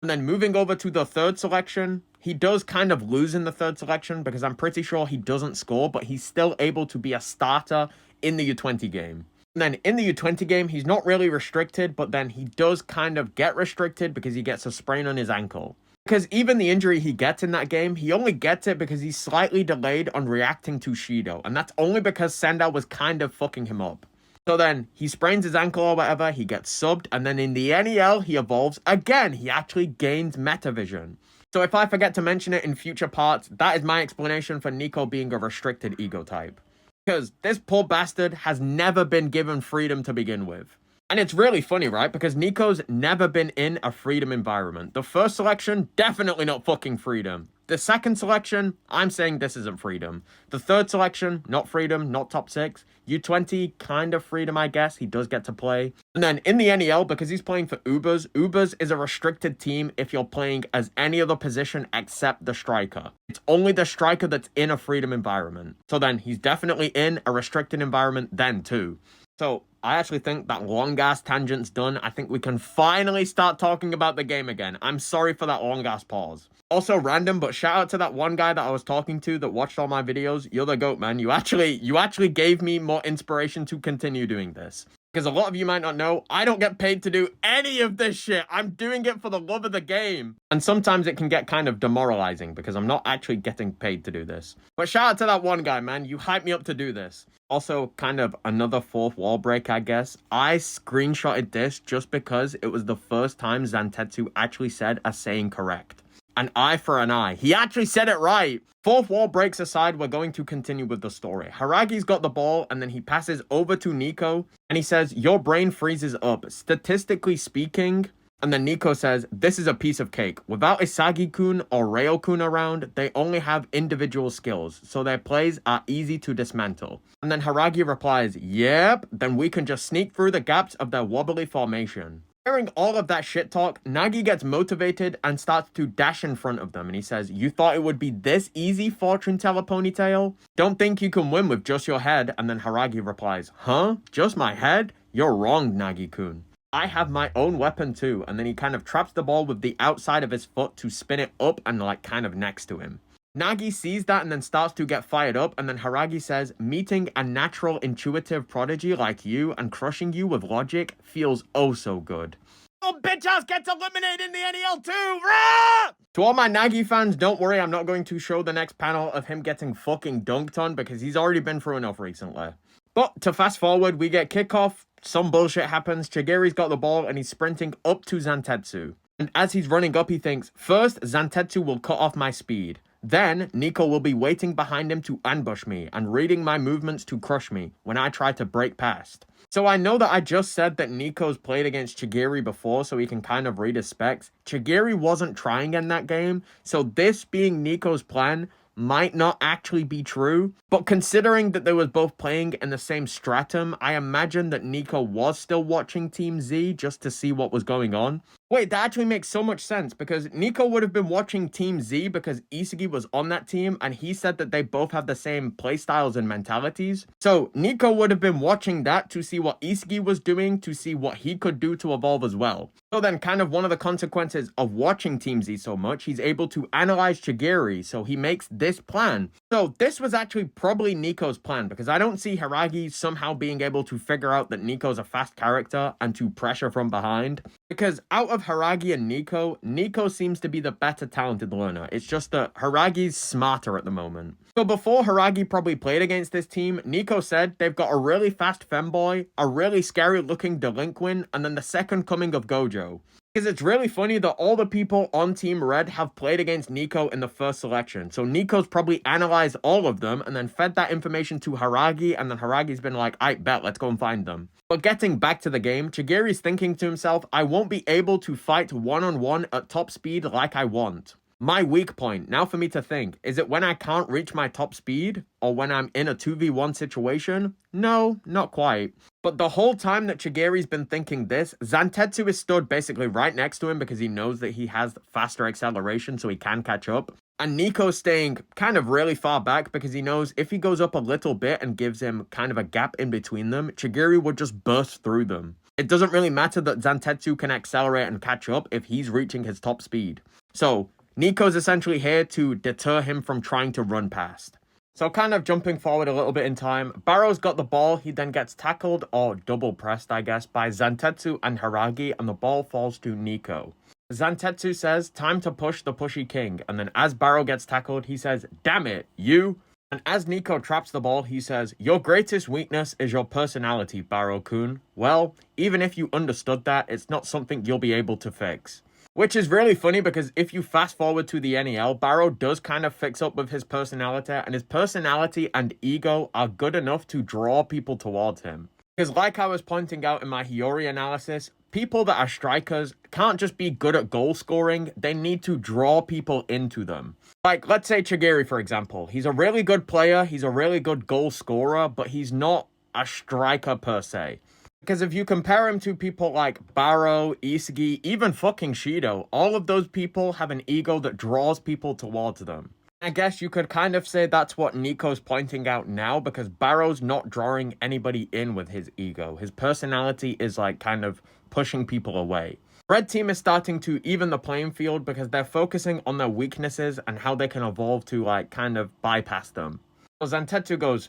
And then moving over to the third selection, he does kind of lose in the third selection because I'm pretty sure he doesn't score, but he's still able to be a starter in the U20 game. And then in the U20 game, he's not really restricted, but then he does kind of get restricted because he gets a sprain on his ankle. Because even the injury he gets in that game, he only gets it because he's slightly delayed on reacting to Shido. And that's only because Sendai was kind of fucking him up. So then he sprains his ankle or whatever, he gets subbed, and then in the NEL, he evolves again. He actually gains metavision. So if I forget to mention it in future parts, that is my explanation for Niko being a restricted ego type. Because this poor bastard has never been given freedom to begin with. And it's really funny, right? Because Niko's never been in a freedom environment. The first selection, definitely not fucking freedom. The second selection, I'm saying this isn't freedom. The third selection, not freedom, not top 6. U20, kind of freedom, I guess. He does get to play. And then in the NEL, because he's playing for Ubers, Ubers is a restricted team if you're playing as any other position except the striker. It's only the striker that's in a freedom environment. So then he's definitely in a restricted environment then too. So I actually think that long-ass tangent's done. I think we can finally start talking about the game again. I'm sorry for that long-ass pause. Also random, but shout out to that one guy that I was talking to that watched all my videos. You're the GOAT, man. You actually gave me more inspiration to continue doing this. Because a lot of you might not know, I don't get paid to do any of this shit. I'm doing it for the love of the game. And sometimes it can get kind of demoralizing because I'm not actually getting paid to do this. But shout out to that one guy, man. You hyped me up to do this. Also, kind of another fourth wall break, I guess. I screenshotted this just because it was the first time Zantetsu actually said a saying correct. An eye for an eye. He actually said it right. Fourth wall breaks aside, we're going to continue with the story. Hiragi's got the ball, and then he passes over to Niko, and he says, your brain freezes up. Statistically speaking, and then Niko says, this is a piece of cake. Without Isagi-kun or Reo-kun around, they only have individual skills, so their plays are easy to dismantle. And then Hiragi replies, yep, then we can just sneak through the gaps of their wobbly formation. Hearing all of that shit talk, Nagi gets motivated and starts to dash in front of them, and he says, you thought it would be this easy, fortune teller ponytail? Don't think you can win with just your head. And then Hiragi replies, huh? Just my head? You're wrong, Nagi-kun. I have my own weapon too. And then he kind of traps the ball with the outside of his foot to spin it up and like kind of next to him. Nagi sees that and then starts to get fired up, and then Hiragi says, meeting a natural intuitive prodigy like you and crushing you with logic feels oh so good. Oh, bitch ass gets eliminated in the NEL too! Rah! To all my Nagi fans, don't worry, I'm not going to show the next panel of him getting fucking dunked on because he's already been through enough recently. But to fast forward, we get kickoff, some bullshit happens, Chigiri's got the ball and he's sprinting up to Zantetsu. And as he's running up, he thinks, first, Zantetsu will cut off my speed. Then, Nico will be waiting behind him to ambush me and reading my movements to crush me when I try to break past. So I know that I just said that Nico's played against Chigiri before so he can kind of read his specs. Chigiri wasn't trying in that game, so this being Nico's plan might not actually be true. But considering that they were both playing in the same stratum, I imagine that Nico was still watching Team Z just to see what was going on. Wait, that actually makes so much sense because Nico would have been watching Team Z because Isagi was on that team and he said that they both have the same playstyles and mentalities. So Nico would have been watching that to see what Isagi was doing to see what he could do to evolve as well. So then kind of one of the consequences of watching Team Z so much, he's able to analyze Chigiri, so he makes this plan. So this was actually probably Nico's plan because I don't see Hiragi somehow being able to figure out that Nico's a fast character and to pressure from behind. Because out of Hiragi and Nico, Nico seems to be the better talented learner. It's just that Hiragi's smarter at the moment. So before Hiragi probably played against this team, Nico said they've got a really fast femboy, a really scary looking delinquent, and then the second coming of Gojo. Because it's really funny that all the people on Team Red have played against Nico in the first selection. So Nico's probably analyzed all of them and then fed that information to Hiragi, and then Hiragi's been like, I bet, let's go and find them. But getting back to the game, Chigiri's thinking to himself, I won't be able to fight one-on-one at top speed like I want. My weak point, now for me to think, is it when I can't reach my top speed? Or when I'm in a 2v1 situation? No, not quite. But the whole time that Chigiri's been thinking this, Zantetsu is stood basically right next to him because he knows that he has faster acceleration so he can catch up. And Nico's staying kind of really far back because he knows if he goes up a little bit and gives him kind of a gap in between them, Chigiri would just burst through them. It doesn't really matter that Zantetsu can accelerate and catch up if he's reaching his top speed. So Nico's essentially here to deter him from trying to run past. So kind of jumping forward a little bit in time, Barrow's got the ball, he then gets tackled, or double pressed I guess, by Zantetsu and Hiragi, and the ball falls to Nico. Zantetsu says, time to push the pushy king, and then as Barrow gets tackled, he says, damn it, you? And as Nico traps the ball, he says, your greatest weakness is your personality, Barrow-kun. Well, even if you understood that, it's not something you'll be able to fix. Which is really funny because if you fast forward to the NEL, Barrow does kind of fix up with his personality, and his personality and ego are good enough to draw people towards him. Because like I was pointing out in my Hiori analysis, people that are strikers can't just be good at goal scoring, they need to draw people into them. Like, let's say Chigiri, for example. He's a really good player, he's a really good goal scorer, but he's not a striker per se. Because if you compare him to people like Barrow, Isagi, even fucking Shido, all of those people have an ego that draws people towards them. I guess you could kind of say that's what Nico's pointing out now, because Barrow's not drawing anybody in with his ego. His personality is like kind of pushing people away. Red team is starting to even the playing field because they're focusing on their weaknesses and how they can evolve to like kind of bypass them. So Zantetsu goes,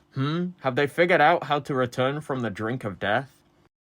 have they figured out how to return from the drink of death?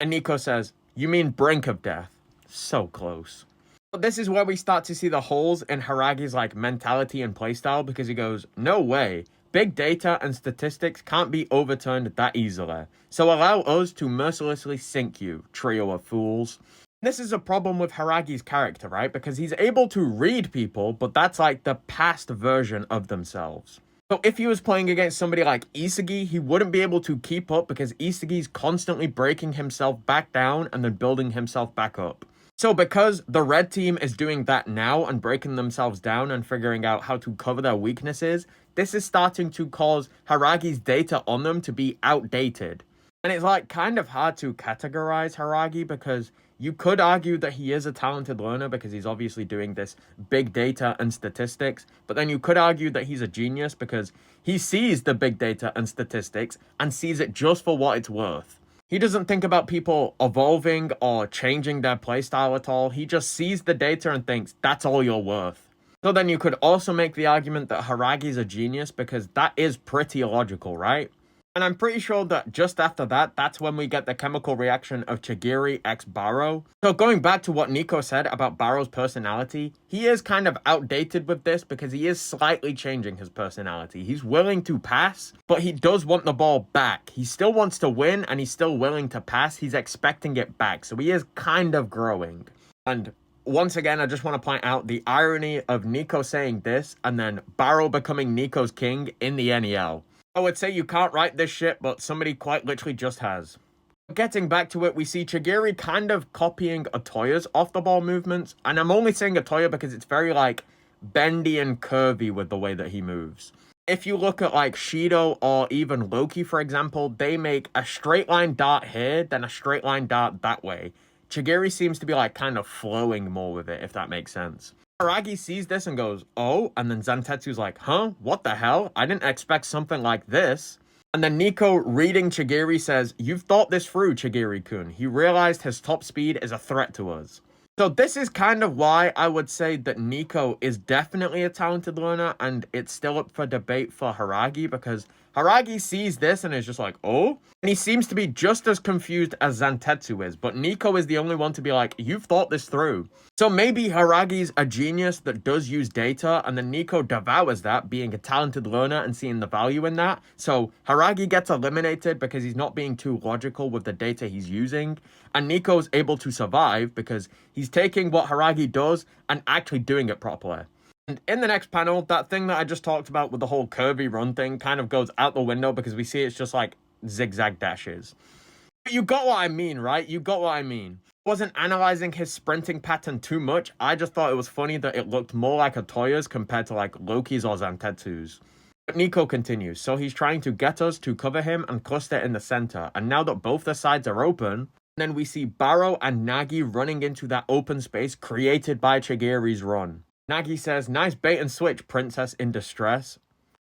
And Nico says, you mean brink of death? So close. But this is where we start to see the holes in Hiragi's like mentality and playstyle, because he goes, no way. Big data and statistics can't be overturned that easily. So allow us to mercilessly sink you, trio of fools. This is a problem with Hiragi's character, right? Because he's able to read people, but that's like the past version of themselves. So if he was playing against somebody like Isagi, he wouldn't be able to keep up because Isagi's constantly breaking himself back down and then building himself back up. So because the red team is doing that now and breaking themselves down and figuring out how to cover their weaknesses, this is starting to cause Hiragi's data on them to be outdated. And it's like kind of hard to categorize Hiragi because you could argue that he is a talented learner because he's obviously doing this big data and statistics, but then you could argue that he's a genius because he sees the big data and statistics and sees it just for what it's worth. He doesn't think about people evolving or changing their playstyle at all. He just sees the data and thinks, that's all you're worth. So then you could also make the argument that Hiragi's a genius because that is pretty illogical, right? And I'm pretty sure that just after that, that's when we get the chemical reaction of Chigiri x Barrow. So going back to what Niko said about Barrow's personality, he is kind of outdated with this because he is slightly changing his personality. He's willing to pass, but he does want the ball back. He still wants to win and he's still willing to pass. He's expecting it back. So he is kind of growing. And once again, I just want to point out the irony of Niko saying this and then Barrow becoming Niko's king in the NEL. I would say you can't write this shit, but somebody quite literally just has. Getting back to it, we see Chigiri kind of copying Otoya's off-the-ball movements, and I'm only saying Otoya because it's very, like, bendy and curvy with the way that he moves. If you look at, like, Shido or even Loki, for example, they make a straight line dart here, then a straight line dart that way. Chigiri seems to be, like, kind of flowing more with it, if that makes sense. Aragi sees this and goes, oh, and then Zantetsu's like, huh, what the hell? I didn't expect something like this. And then Niko, reading Chigiri, says, you've thought this through, Chigiri-kun. He realized his top speed is a threat to us. So this is kind of why I would say that Niko is definitely a talented learner, and it's still up for debate for Haragi, because Haragi sees this and is just like, oh? And he seems to be just as confused as Zantetsu is, but Niko is the only one to be like, you've thought this through. So maybe Haragi's a genius that does use data, and then Niko devours that, being a talented learner and seeing the value in that. So Haragi gets eliminated because he's not being too logical with the data he's using, and Niko's able to survive because he's taking what Haragi does and actually doing it properly. And in the next panel, that thing that I just talked about with the whole curvy run thing kind of goes out the window because we see it's just like zigzag dashes. But you got what I mean, right? You got what I mean. Wasn't analyzing his sprinting pattern too much. I just thought it was funny that it looked more like Otoya's compared to like Loki's or Zantetsu's. But Niko continues. So he's trying to get us to cover him and cluster in the center. And now that both the sides are open, then we see Barrow and Nagi running into that open space created by Chigiri's run. Nagi says, nice bait and switch, princess in distress.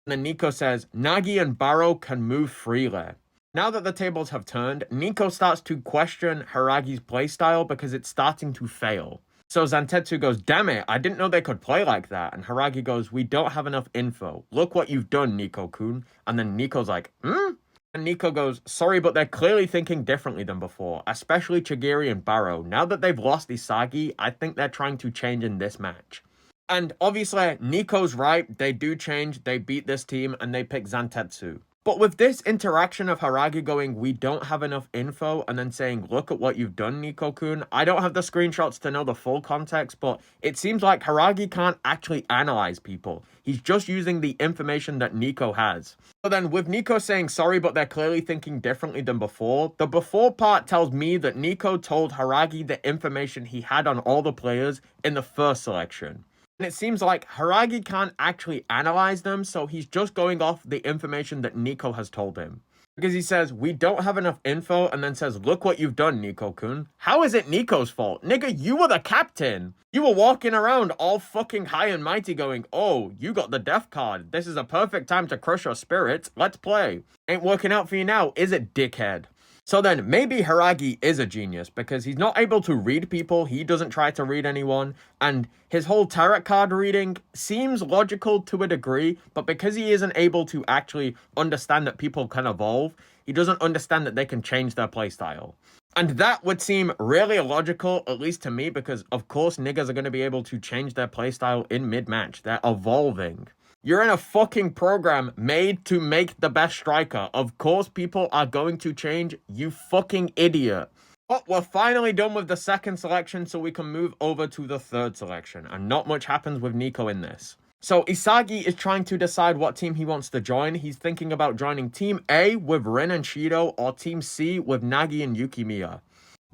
And then Niko says, Nagi and Barrow can move freely. Now that the tables have turned, Niko starts to question Haragi's playstyle because it's starting to fail. So Zantetsu goes, damn it, I didn't know they could play like that. And Haragi goes, we don't have enough info. Look what you've done, Niko-kun. And then Niko's like, And Niko goes, sorry, but they're clearly thinking differently than before, especially Chigiri and Barrow. Now that they've lost Isagi, I think they're trying to change in this match. And obviously, Niko's right, they do change, they beat this team, and they pick Zantetsu. But with this interaction of Haragi going, we don't have enough info, and then saying, look at what you've done, Niko-kun. I don't have the screenshots to know the full context, but it seems like Haragi can't actually analyze people. He's just using the information that Niko has. So then with Niko saying, sorry, but they're clearly thinking differently than before, the before part tells me that Niko told Haragi the information he had on all the players in the first selection. And it seems like Haragi can't actually analyze them, so he's just going off the information that Niko has told him. Because he says, we don't have enough info, and then says, look what you've done, Niko-kun. How is it Niko's fault? Nigga, you were the captain. You were walking around all fucking high and mighty going, oh, you got the death card. This is a perfect time to crush your spirits. Let's play. Ain't working out for you now, is it, dickhead? So then, maybe Haragi is a genius, because he's not able to read people, he doesn't try to read anyone, and his whole tarot card reading seems logical to a degree, but because he isn't able to actually understand that people can evolve, he doesn't understand that they can change their playstyle. And that would seem really illogical, at least to me, because of course niggas are going to be able to change their playstyle in mid-match. They're evolving. You're in a fucking program made to make the best striker. Of course people are going to change, you fucking idiot. But we're finally done with the second selection, so we can move over to the third selection. And not much happens with Niko in this. So Isagi is trying to decide what team he wants to join. He's thinking about joining Team A with Rin and Shido, or Team C with Nagi and Yukimiya.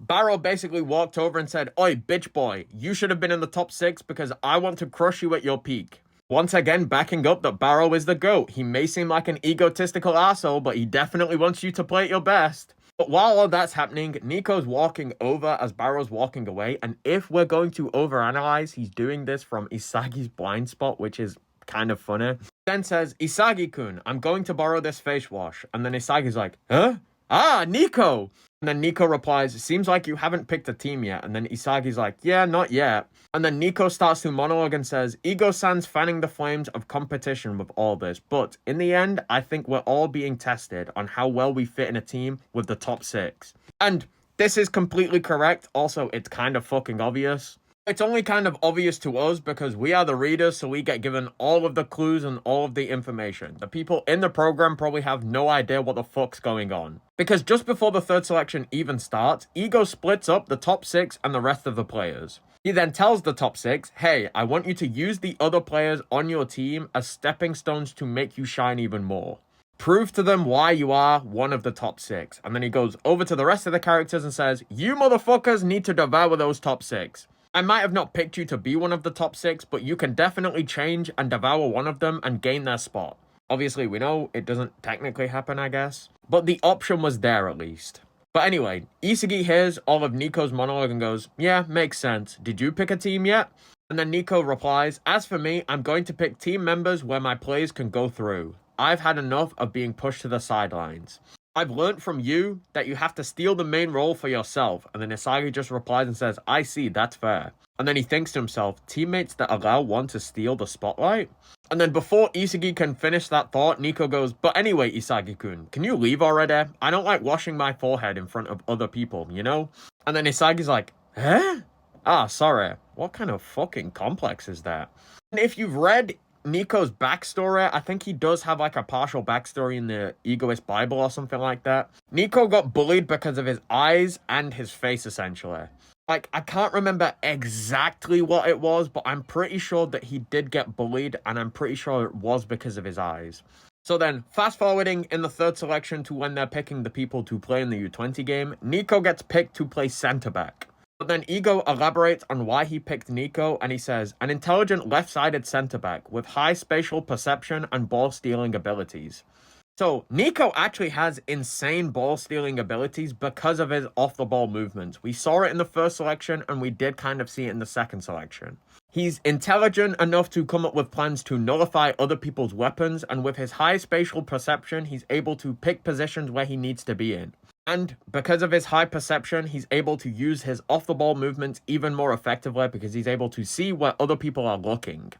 Barrow basically walked over and said, oi, bitch boy, you should have been in the top 6 because I want to crush you at your peak. Once again, backing up that Barrow is the GOAT. He may seem like an egotistical asshole, but he definitely wants you to play at your best. But while all that's happening, Niko's walking over as Barrow's walking away, and if we're going to overanalyze, he's doing this from Isagi's blind spot, which is kind of funny. Then says, Isagi-kun, I'm going to borrow this face wash. And then Isagi's like, huh? Ah, Niko! And then Niko replies, seems like you haven't picked a team yet. And then Isagi's like, yeah, not yet. And then Nico starts to monologue and says, Ego-san's fanning the flames of competition with all this, but in the end, I think we're all being tested on how well we fit in a team with the top 6. And this is completely correct. Also, it's kind of fucking obvious. It's only kind of obvious to us because we are the readers, so we get given all of the clues and all of the information. The people in the program probably have no idea what the fuck's going on. Because just before the 3rd selection even starts, Ego splits up the top 6 and the rest of the players. He then tells the top 6, hey, I want you to use the other players on your team as stepping stones to make you shine even more. Prove to them why you are one of the top 6. And then he goes over to the rest of the characters and says, you motherfuckers need to devour those top 6. I might have not picked you to be one of the top 6, but you can definitely change and devour one of them and gain their spot. Obviously, we know it doesn't technically happen, I guess. But the option was there at least. But anyway, Isagi hears all of Nico's monologue and goes, yeah, makes sense. Did you pick a team yet? And then Nico replies, as for me, I'm going to pick team members where my plays can go through. I've had enough of being pushed to the sidelines. I've learned from you that you have to steal the main role for yourself. And then Isagi just replies and says, I see, that's fair. And then he thinks to himself, teammates that allow one to steal the spotlight? And then before Isagi can finish that thought, Nico goes, but anyway, Isagi-kun, can you leave already? I don't like washing my forehead in front of other people, you know? And then Isagi's like, huh? Ah, sorry. What kind of fucking complex is that? And if you've read Nico's backstory, I think he does have like a partial backstory in the Egoist Bible or something like that. Nico got bullied because of his eyes and his face, essentially. Like, I can't remember exactly what it was, but I'm pretty sure that he did get bullied, and I'm pretty sure it was because of his eyes. So then, fast forwarding in the 3rd selection to when they're picking the people to play in the U20 game, Nico gets picked to play centre back. But then Ego elaborates on why he picked Nico, and he says, an intelligent left-sided centre back with high spatial perception and ball-stealing abilities. So, Nico actually has insane ball-stealing abilities because of his off-the-ball movements. We saw it in the 1st selection, and we did kind of see it in the 2nd selection. He's intelligent enough to come up with plans to nullify other people's weapons, and with his high spatial perception, he's able to pick positions where he needs to be in. And because of his high perception, he's able to use his off-the-ball movements even more effectively because he's able to see where other people are looking.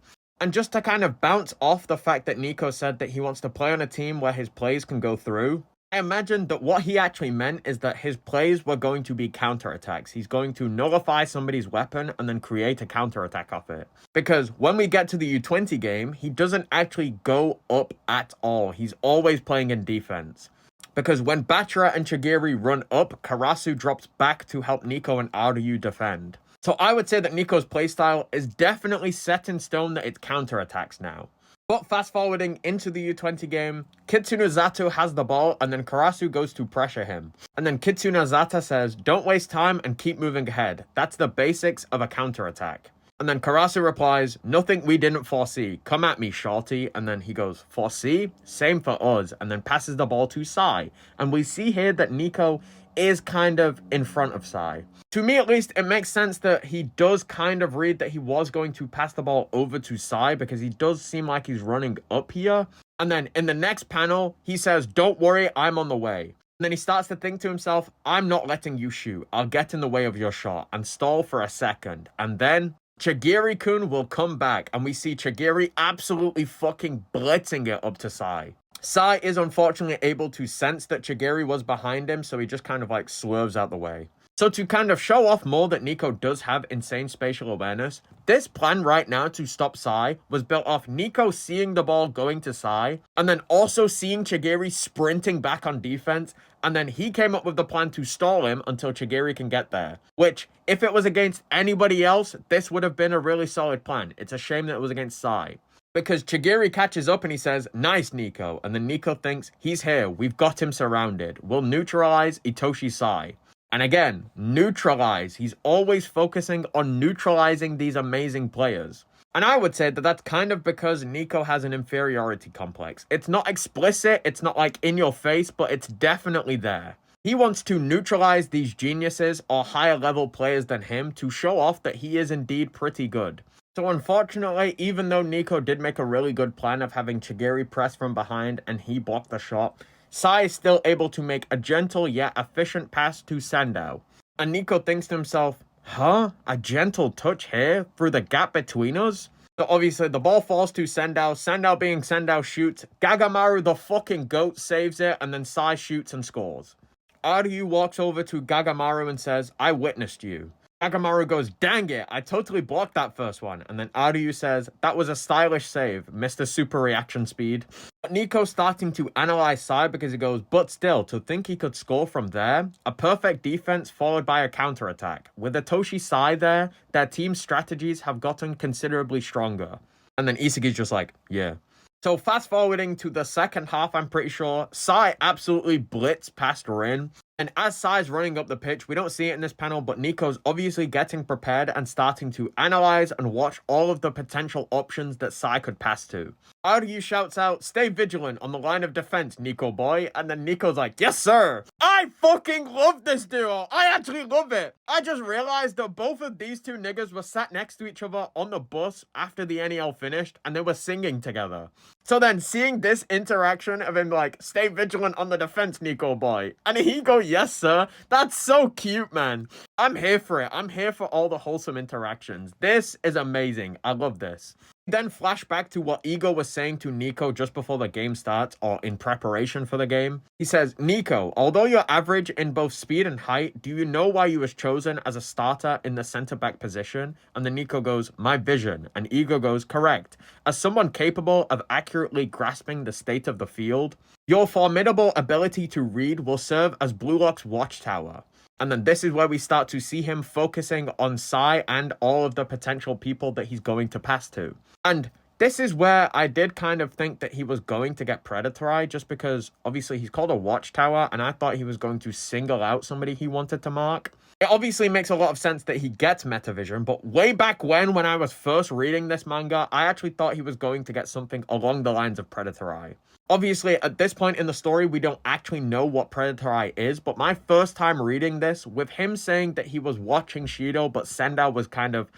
And just to kind of bounce off the fact that Nico said that he wants to play on a team where his plays can go through, I imagine that what he actually meant is that his plays were going to be counterattacks. He's going to nullify somebody's weapon and then create a counterattack off it. Because when we get to the U20 game, he doesn't actually go up at all. He's always playing in defense. Because when Bachara and Chigiri run up, Karasu drops back to help Nico and Ryu defend. So I would say that Nico's playstyle is definitely set in stone that it's counterattacks now. But fast forwarding into the U20 game, Kitsune Zato has the ball and then Karasu goes to pressure him. And then Kitsune Zata says, don't waste time and keep moving ahead. That's the basics of a counterattack. And then Karasu replies, nothing we didn't foresee. Come at me, shorty. And then he goes, foresee? Same for us. And then passes the ball to Sai. And we see here that Nico is kind of in front of Sai. To me, at least, it makes sense that he does kind of read that he was going to pass the ball over to Sai because he does seem like he's running up here. And then in the next panel, he says, don't worry, I'm on the way. And then he starts to think to himself, I'm not letting you shoot. I'll get in the way of your shot and stall for a second. And then Chigiri-kun will come back, and we see Chigiri absolutely fucking blitzing it up to Sai. Sai is unfortunately able to sense that Chigiri was behind him, so he just kind of like swerves out the way. So to kind of show off more that Nico does have insane spatial awareness, this plan right now to stop Sai was built off Nico seeing the ball going to Sai, and then also seeing Chigiri sprinting back on defense, and then he came up with the plan to stall him until Chigiri can get there. Which, if it was against anybody else, this would have been a really solid plan. It's a shame that it was against Sai. Because Chigiri catches up and he says, nice, Nico. And then Nico thinks, he's here. We've got him surrounded. We'll neutralize Itoshi Sai. And again, neutralize. He's always focusing on neutralizing these amazing players. And I would say that that's kind of because Nico has an inferiority complex. It's not explicit, it's not like in your face, but it's definitely there. He wants to neutralize these geniuses or higher level players than him to show off that he is indeed pretty good. So unfortunately, even though Nico did make a really good plan of having Chigiri press from behind and he blocked the shot, Sai is still able to make a gentle yet efficient pass to Sando. And Nico thinks to himself, Huh? A gentle touch here through the gap between us? So obviously the ball falls to Sendao. Sendao being Sendao shoots. Gagamaru, the fucking goat, saves it, and then Sai shoots and scores. Ryu walks over to Gagamaru and says, I witnessed you. Gagamaru goes, dang it, I totally blocked that first one. And then Ryu says, that was a stylish save, Mr. Super Reaction Speed. But Nico's starting to analyze Sai because he goes, but still, to think he could score from there? A perfect defense followed by a counterattack. With Itoshi Sai there, their team strategies have gotten considerably stronger. And then Isagi's just like, yeah. So fast forwarding to the second half, I'm pretty sure, Sai absolutely blitz past Rin. And as Sai's running up the pitch, we don't see it in this panel, but Nico's obviously getting prepared and starting to analyze and watch all of the potential options that Sai could pass to. Ryu shouts out, stay vigilant on the line of defense, Nico boy. And then Nico's like, yes, sir. I fucking love this duo. I actually love it. I just realized that both of these two niggas were sat next to each other on the bus after the NEL finished, and they were singing together. So then seeing this interaction of him like, stay vigilant on the defense, Nico boy. And he go, yes, sir. That's so cute, man. I'm here for it. I'm here for all the wholesome interactions. This is amazing. I love this. Then flash back to what Ego was saying to Nico just before the game starts, or in preparation for the game. He says, Nico, although you're average in both speed and height, do you know why you was chosen as a starter in the center-back position? And then Nico goes, my vision. And Ego goes, correct. As someone capable of accurately grasping the state of the field, your formidable ability to read will serve as Blue Lock's watchtower. And then this is where we start to see him focusing on Sai and all of the potential people that he's going to pass to. And this is where I did kind of think that he was going to get Predator Eye, just because obviously he's called a watchtower, and I thought he was going to single out somebody he wanted to mark. It obviously makes a lot of sense that he gets Metavision, but way back when I was first reading this manga, I actually thought he was going to get something along the lines of Predator Eye. Obviously, at this point in the story, we don't actually know what Predator Eye is, but my first time reading this, with him saying that he was watching Shido, but Sendao was kind of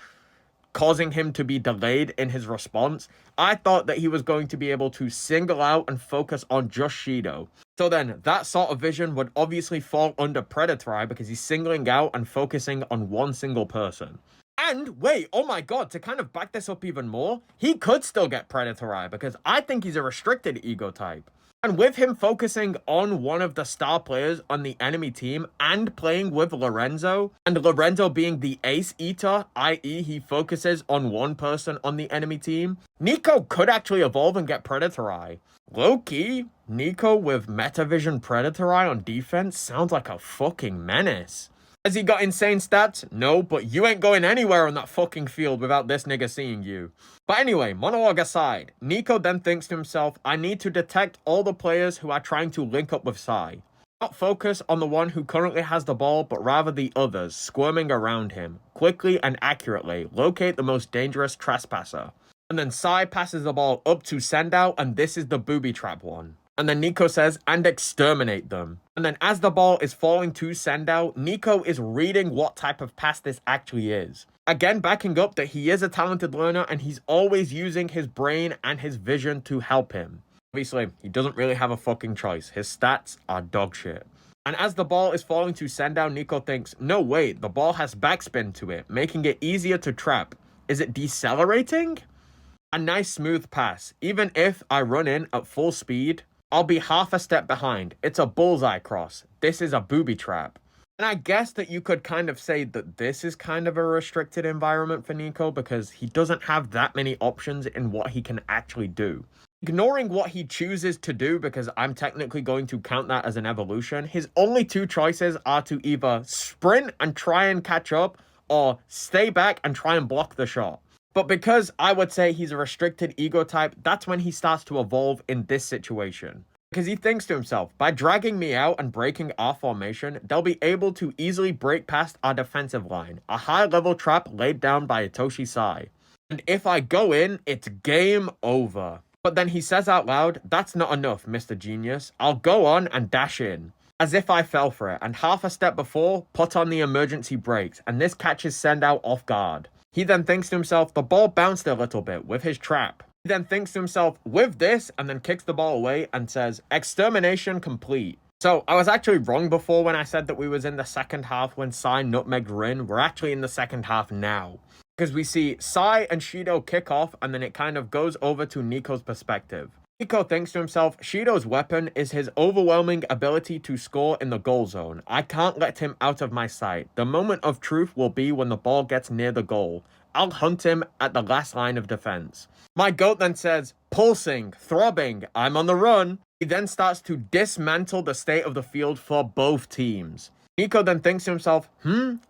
causing him to be delayed in his response, I thought that he was going to be able to single out and focus on just Shido. So then, that sort of vision would obviously fall under Predator Eye because he's singling out and focusing on one single person. And wait, oh my god, to kind of back this up even more, he could still get Predator Eye because I think he's a restricted ego type. And with him focusing on one of the star players on the enemy team and playing with Lorenzo, and Lorenzo being the ace eater, i.e. he focuses on one person on the enemy team, Nico could actually evolve and get Predator Eye. Low-key, Nico with Metavision Predator Eye on defense sounds like a fucking menace. Has he got insane stats? No, but you ain't going anywhere on that fucking field without this nigga seeing you. But anyway, monologue aside, Nico then thinks to himself, I need to detect all the players who are trying to link up with Sai. Not focus on the one who currently has the ball, but rather the others squirming around him. Quickly and accurately locate the most dangerous trespasser. And then Sai passes the ball up to Sendao, and this is the booby trap one. And then Nico says, and exterminate them. And then as the ball is falling to Sendao, Nico is reading what type of pass this actually is. Again, backing up that he is a talented learner and he's always using his brain and his vision to help him. Obviously, he doesn't really have a fucking choice. His stats are dog shit. And as the ball is falling to Sendao, Nico thinks, no wait, the ball has backspin to it, making it easier to trap. Is it decelerating? A nice smooth pass. Even if I run in at full speed, I'll be half a step behind. It's a bullseye cross. This is a booby trap. And I guess that you could kind of say that this is kind of a restricted environment for Nico because he doesn't have that many options in what he can actually do. Ignoring what he chooses to do, because I'm technically going to count that as an evolution, his only two choices are to either sprint and try and catch up or stay back and try and block the shot. But because I would say he's a restricted ego type, that's when he starts to evolve in this situation. Because he thinks to himself, by dragging me out and breaking our formation, they'll be able to easily break past our defensive line, a high-level trap laid down by Itoshi Sai. And if I go in, it's game over. But then he says out loud, that's not enough, Mr. Genius. I'll go on and dash in. As if I fell for it, and half a step before, put on the emergency brakes, and this catches Sendao off guard. He then thinks to himself, the ball bounced a little bit with his trap. He then thinks to himself, with this, and then kicks the ball away and says, extermination complete. So, I was actually wrong before when I said that we was in the second half when Sai nutmegged Rin. We're actually in the second half now. Because we see Sai and Shido kick off, and then it kind of goes over to Niko's perspective. Niko thinks to himself, Shido's weapon is his overwhelming ability to score in the goal zone. I can't let him out of my sight. The moment of truth will be when the ball gets near the goal. I'll hunt him at the last line of defense. My goat then says, pulsing, throbbing, I'm on the run. He then starts to dismantle the state of the field for both teams. Niko then thinks to himself,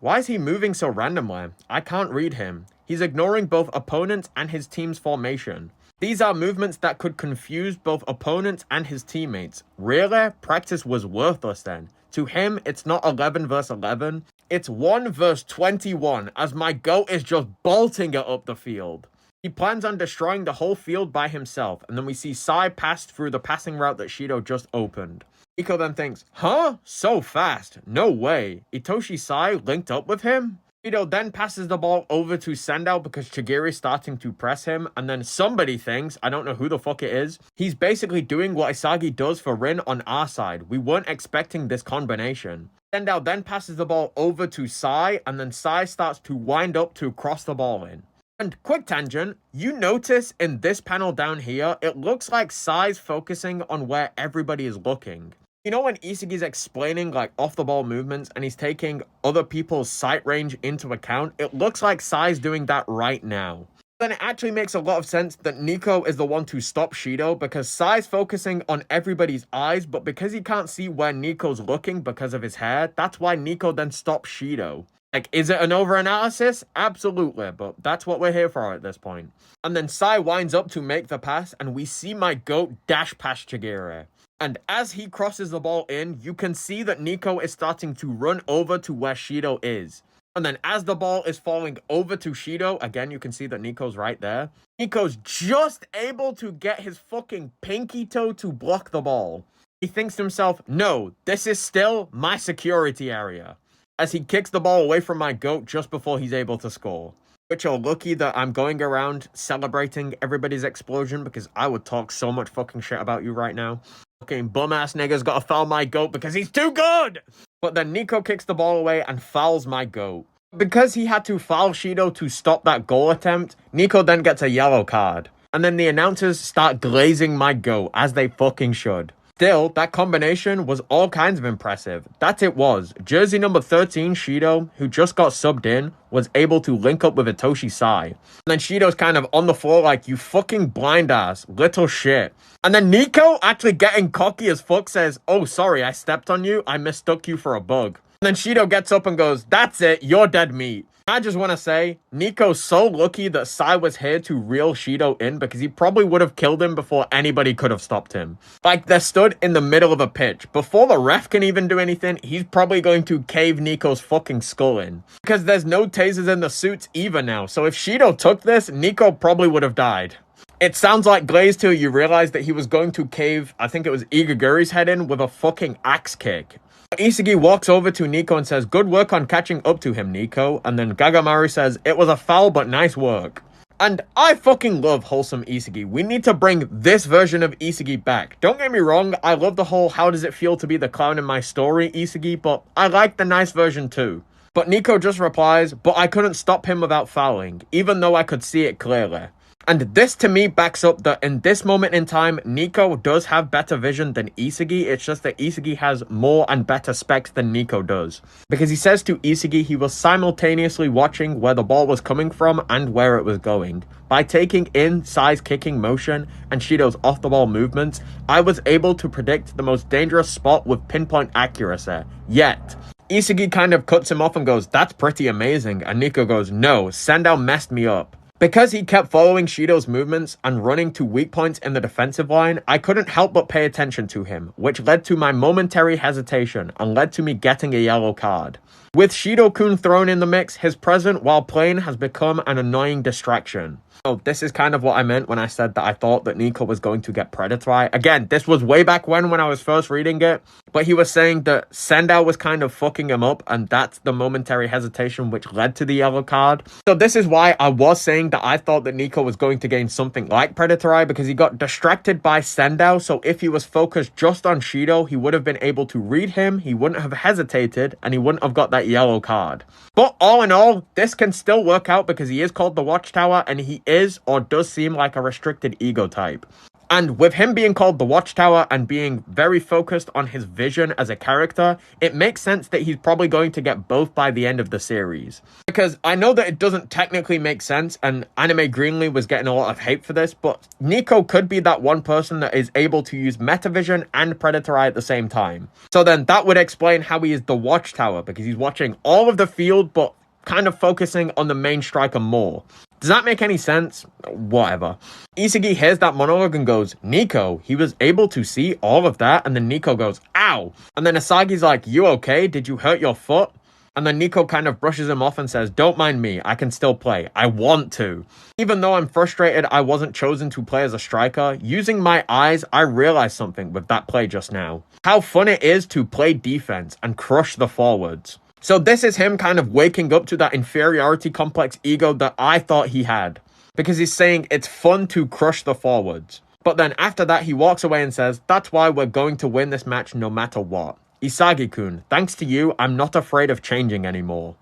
why is he moving so randomly? I can't read him. He's ignoring both opponents and his team's formation. These are movements that could confuse both opponents and his teammates. Really? Practice was worthless then. To him, it's not 11 versus 11. It's 1 versus 21, as my goat is just bolting it up the field. He plans on destroying the whole field by himself, and then we see Sai pass through the passing route that Shido just opened. Niko then thinks, huh? So fast? No way. Itoshi Sai linked up with him? Shido then passes the ball over to Sendao because Chigiri's starting to press him, and then somebody thinks, I don't know who the fuck it is, he's basically doing what Isagi does for Rin on our side. We weren't expecting this combination. Sendao then passes the ball over to Sai, and then Sai starts to wind up to cross the ball in. And quick tangent, you notice in this panel down here, it looks like Sai's focusing on where everybody is looking. You know when Isagi's explaining like off-the-ball movements and he's taking other people's sight range into account? It looks like Sai's doing that right now. Then it actually makes a lot of sense that Niko is the one to stop Shido because Sai's focusing on everybody's eyes, but because he can't see where Niko's looking because of his hair, that's why Niko then stops Shido. Like, is it an over-analysis? Absolutely, but that's what we're here for at this point. And then Sai winds up to make the pass, and we see my goat dash past Chigiri. And as he crosses the ball in, you can see that Niko is starting to run over to where Shido is. And then as the ball is falling over to Shido, again, you can see that Niko's right there. Niko's just able to get his fucking pinky toe to block the ball. He thinks to himself, no, this is still my security area. As he kicks the ball away from my goat just before he's able to score. Which are lucky that I'm going around celebrating everybody's explosion because I would talk so much fucking shit about you right now. Fucking bum-ass nigga's gotta foul my goat because he's too good! But then Niko kicks the ball away and fouls my goat. Because he had to foul Shido to stop that goal attempt, Niko then gets a yellow card. And then the announcers start glazing my goat, as they fucking should. Still, that combination was all kinds of impressive. That it was. Jersey number 13, Shido, who just got subbed in, was able to link up with Itoshi Sai. And then Shido's kind of on the floor like, you fucking blind ass, little shit. And then Niko, actually getting cocky as fuck, says, oh sorry, I stepped on you, I mistook you for a bug. And then Shido gets up and goes, that's it, you're dead meat. I just want to say, Niko's so lucky that Sai was here to reel Shido in because he probably would have killed him before anybody could have stopped him. Like, they're stood in the middle of a pitch. Before the ref can even do anything, he's probably going to cave Niko's fucking skull in. Because there's no tasers in the suits either now, so if Shido took this, Niko probably would have died. It sounds like Glaze till you realize that he was going to cave, I think it was Igaguri's head in with a fucking axe kick. Isagi walks over to Niko and says, good work on catching up to him, Niko. And then Gagamaru says, it was a foul but nice work. And I fucking love wholesome Isagi. We need to bring this version of Isagi back. Don't get me wrong, I love the whole how does it feel to be the clown in my story Isagi, but I like the nice version too. But Niko just replies, but I couldn't stop him without fouling, even though I could see it clearly. And this to me backs up that in this moment in time, Niko does have better vision than Isagi. It's just that Isagi has more and better specs than Niko does. Because he says to Isagi he was simultaneously watching where the ball was coming from and where it was going. By taking in Sai's kicking motion and Shido's off-the-ball movements, I was able to predict the most dangerous spot with pinpoint accuracy. Yet, Isagi kind of cuts him off and goes, that's pretty amazing. And Niko goes, no, Sendao messed me up. Because he kept following Shido's movements and running to weak points in the defensive line, I couldn't help but pay attention to him, which led to my momentary hesitation and led to me getting a yellow card. With Shido-kun thrown in the mix, his presence while playing has become an annoying distraction. So this is kind of what I meant when I said that I thought that Nico was going to get Predator. Again, this was way back when I was first reading it, but he was saying that Sendao was kind of fucking him up, and that's the momentary hesitation which led to the yellow card. So this is why I was saying that I thought that Nico was going to gain something like Predator Eye, because he got distracted by Sendao, so if he was focused just on Shido, he would have been able to read him, he wouldn't have hesitated, and he wouldn't have got that yellow card. But all in all, this can still work out because he is called the Watchtower, and he is or does seem like a restricted ego type. And with him being called the Watchtower and being very focused on his vision as a character, it makes sense that he's probably going to get both by the end of the series. Because I know that it doesn't technically make sense, and Anime Greenlee was getting a lot of hate for this, but Nico could be that one person that is able to use Metavision and Predator Eye at the same time. So then that would explain how he is the Watchtower, because he's watching all of the field, but kind of focusing on the main striker more. Does that make any sense? Whatever. Isagi hears that monologue and goes, Nico, he was able to see all of that? And then Nico goes, ow! And then Isagi's like, you okay? Did you hurt your foot? And then Nico kind of brushes him off and says, don't mind me, I can still play. I want to. Even though I'm frustrated I wasn't chosen to play as a striker, using my eyes, I realized something with that play just now. How fun it is to play defense and crush the forwards. So this is him kind of waking up to that inferiority complex ego that I thought he had. Because he's saying it's fun to crush the forwards. But then after that he walks away and says, that's why we're going to win this match no matter what. Isagi-kun, thanks to you, I'm not afraid of changing anymore.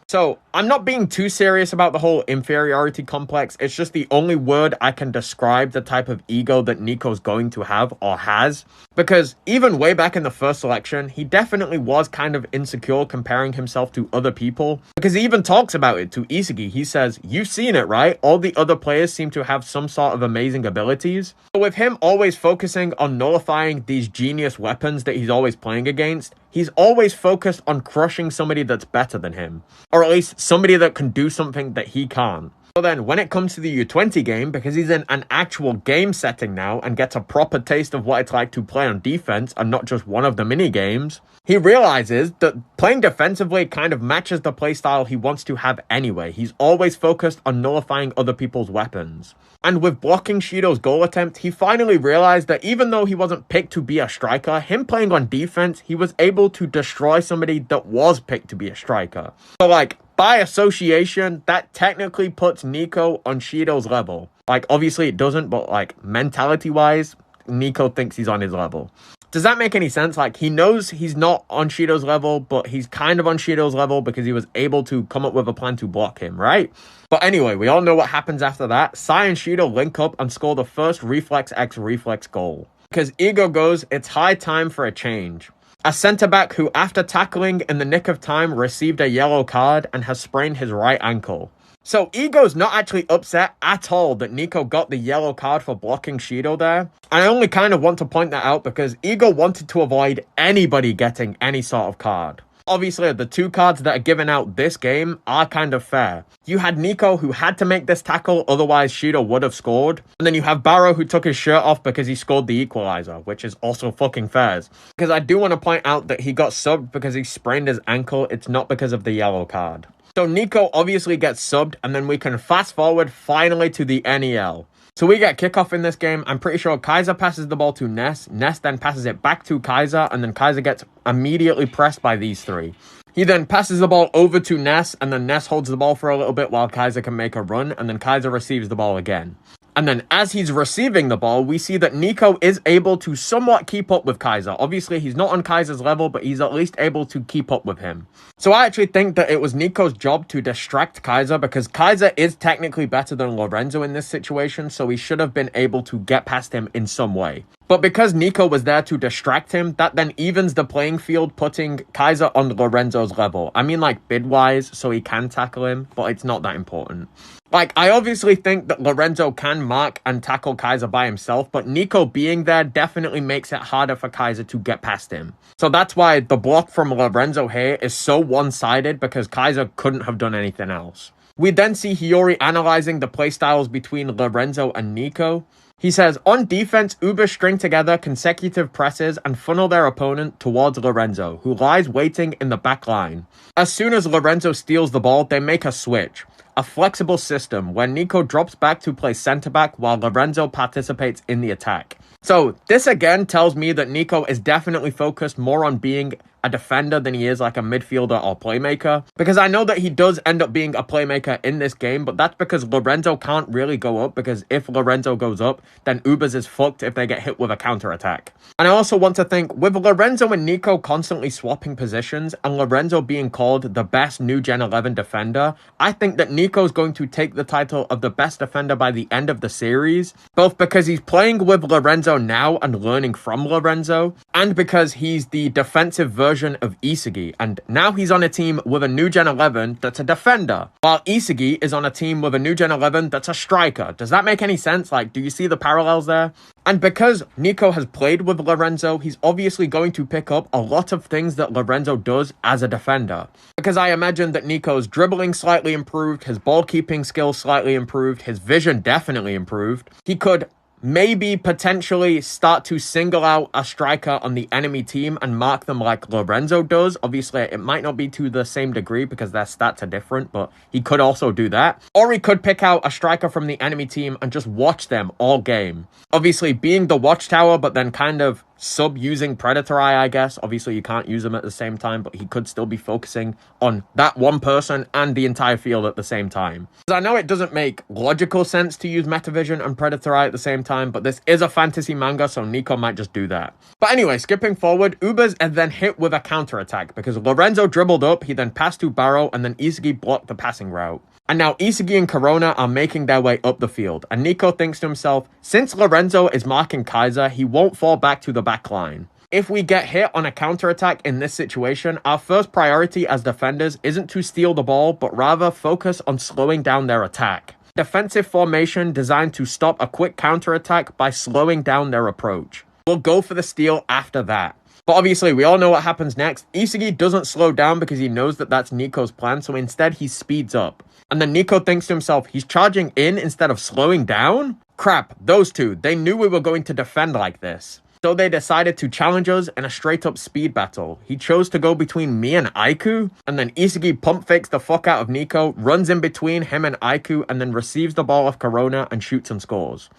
So, I'm not being too serious about the whole inferiority complex. It's just the only word I can describe the type of ego that Nico's going to have or has. Because even way back in the first selection, he definitely was kind of insecure comparing himself to other people. Because he even talks about it to Isagi. He says, you've seen it, right? All the other players seem to have some sort of amazing abilities. But with him always focusing on nullifying these genius weapons that he's always playing against, he's always focused on crushing somebody that's better than him. Or at least somebody that can do something that he can't. So then, when it comes to the U20 game, because he's in an actual game setting now and gets a proper taste of what it's like to play on defense and not just one of the mini games, he realizes that playing defensively kind of matches the playstyle he wants to have anyway. He's always focused on nullifying other people's weapons. And with blocking Shido's goal attempt, he finally realized that even though he wasn't picked to be a striker, him playing on defense, he was able to destroy somebody that was picked to be a striker. So like, by association, that technically puts Nico on Shido's level. Like, obviously it doesn't, but like, mentality-wise, Nico thinks he's on his level. Does that make any sense? Like, he knows he's not on Shido's level, but he's kind of on Shido's level because he was able to come up with a plan to block him, right? But anyway, we all know what happens after that. Sai and Shido link up and score the first Reflex X Reflex goal. Because Ego goes, it's high time for a change. A centre-back who, after tackling in the nick of time, received a yellow card and has sprained his right ankle. So Ego's not actually upset at all that Nico got the yellow card for blocking Shido there. And I only kind of want to point that out because Ego wanted to avoid anybody getting any sort of card. Obviously, the two cards that are given out this game are kind of fair. You had Nico who had to make this tackle, otherwise Shido would have scored. And then you have Barrow who took his shirt off because he scored the equalizer, which is also fucking fair. Because I do want to point out that he got subbed because he sprained his ankle, it's not because of the yellow card. So Nico obviously gets subbed, and then we can fast forward finally to the NEL. So we get kickoff in this game. I'm pretty sure Kaiser passes the ball to Ness. Ness then passes it back to Kaiser, and then Kaiser gets immediately pressed by these three. He then passes the ball over to Ness, and then Ness holds the ball for a little bit while Kaiser can make a run, and then Kaiser receives the ball again. And then as he's receiving the ball, we see that Nico is able to somewhat keep up with Kaiser. Obviously, he's not on Kaiser's level, but he's at least able to keep up with him. So I actually think that it was Nico's job to distract Kaiser because Kaiser is technically better than Lorenzo in this situation, so he should have been able to get past him in some way. But because Nico was there to distract him, that then evens the playing field, putting Kaiser on Lorenzo's level. I mean, like, bid-wise, so he can tackle him, but it's not that important. Like, I obviously think that Lorenzo can mark and tackle Kaiser by himself, but Nico being there definitely makes it harder for Kaiser to get past him. So that's why the block from Lorenzo here is so one-sided, because Kaiser couldn't have done anything else. We then see Hiori analyzing the playstyles between Lorenzo and Nico. He says, on defense, Uber string together consecutive presses and funnel their opponent towards Lorenzo, who lies waiting in the back line. As soon as Lorenzo steals the ball, they make a switch. A flexible system where Nico drops back to play center back while Lorenzo participates in the attack. So this again tells me that Nico is definitely focused more on being a defender than he is like a midfielder or playmaker. Because I know that he does end up being a playmaker in this game, but that's because Lorenzo can't really go up, because if Lorenzo goes up, then Ubers is fucked if they get hit with a counterattack. And I also want to think, with Lorenzo and Nico constantly swapping positions, and Lorenzo being called the best new Gen 11 defender, I think that Nico's going to take the title of the best defender by the end of the series, both because he's playing with Lorenzo now and learning from Lorenzo, and because he's the defensive version of Isagi, and now he's on a team with a new Gen 11 that's a defender, while Isagi is on a team with a new Gen 11 that's a striker. Does that make any sense? Like, do you see the parallels there? And because Nico has played with Lorenzo, he's obviously going to pick up a lot of things that Lorenzo does as a defender. Because I imagine that Nico's dribbling slightly improved, his ball keeping skills slightly improved, his vision definitely improved. He could maybe potentially start to single out a striker on the enemy team and mark them like Lorenzo does. Obviously, it might not be to the same degree because their stats are different, but he could also do that. Or he could pick out a striker from the enemy team and just watch them all game. Obviously, being the watchtower, but then kind of sub-using Predator Eye, I guess. Obviously, you can't use them at the same time, but he could still be focusing on that one person and the entire field at the same time. I know it doesn't make logical sense to use Metavision and Predator Eye at the same time, but this is a fantasy manga, so Nico might just do that. But anyway, skipping forward, Ubers is then hit with a counterattack because Lorenzo dribbled up, he then passed to Barrow, and then Isagi blocked the passing route. And now Isagi and Corona are making their way up the field, and Nico thinks to himself, since Lorenzo is marking Kaiser, he won't fall back to the back line. If we get hit on a counterattack in this situation, our first priority as defenders isn't to steal the ball, but rather focus on slowing down their attack. Defensive formation designed to stop a quick counterattack by slowing down their approach. We'll go for the steal after that. But obviously, we all know what happens next. Isagi doesn't slow down because he knows that that's Nico's plan, so instead he speeds up. And then Nico thinks to himself, he's charging in instead of slowing down? Crap, those two, they knew we were going to defend like this. So they decided to challenge us in a straight up speed battle. He chose to go between me and Aiku, and then Isagi pump fakes the fuck out of Nico, runs in between him and Aiku, and then receives the ball off Corona and shoots and scores.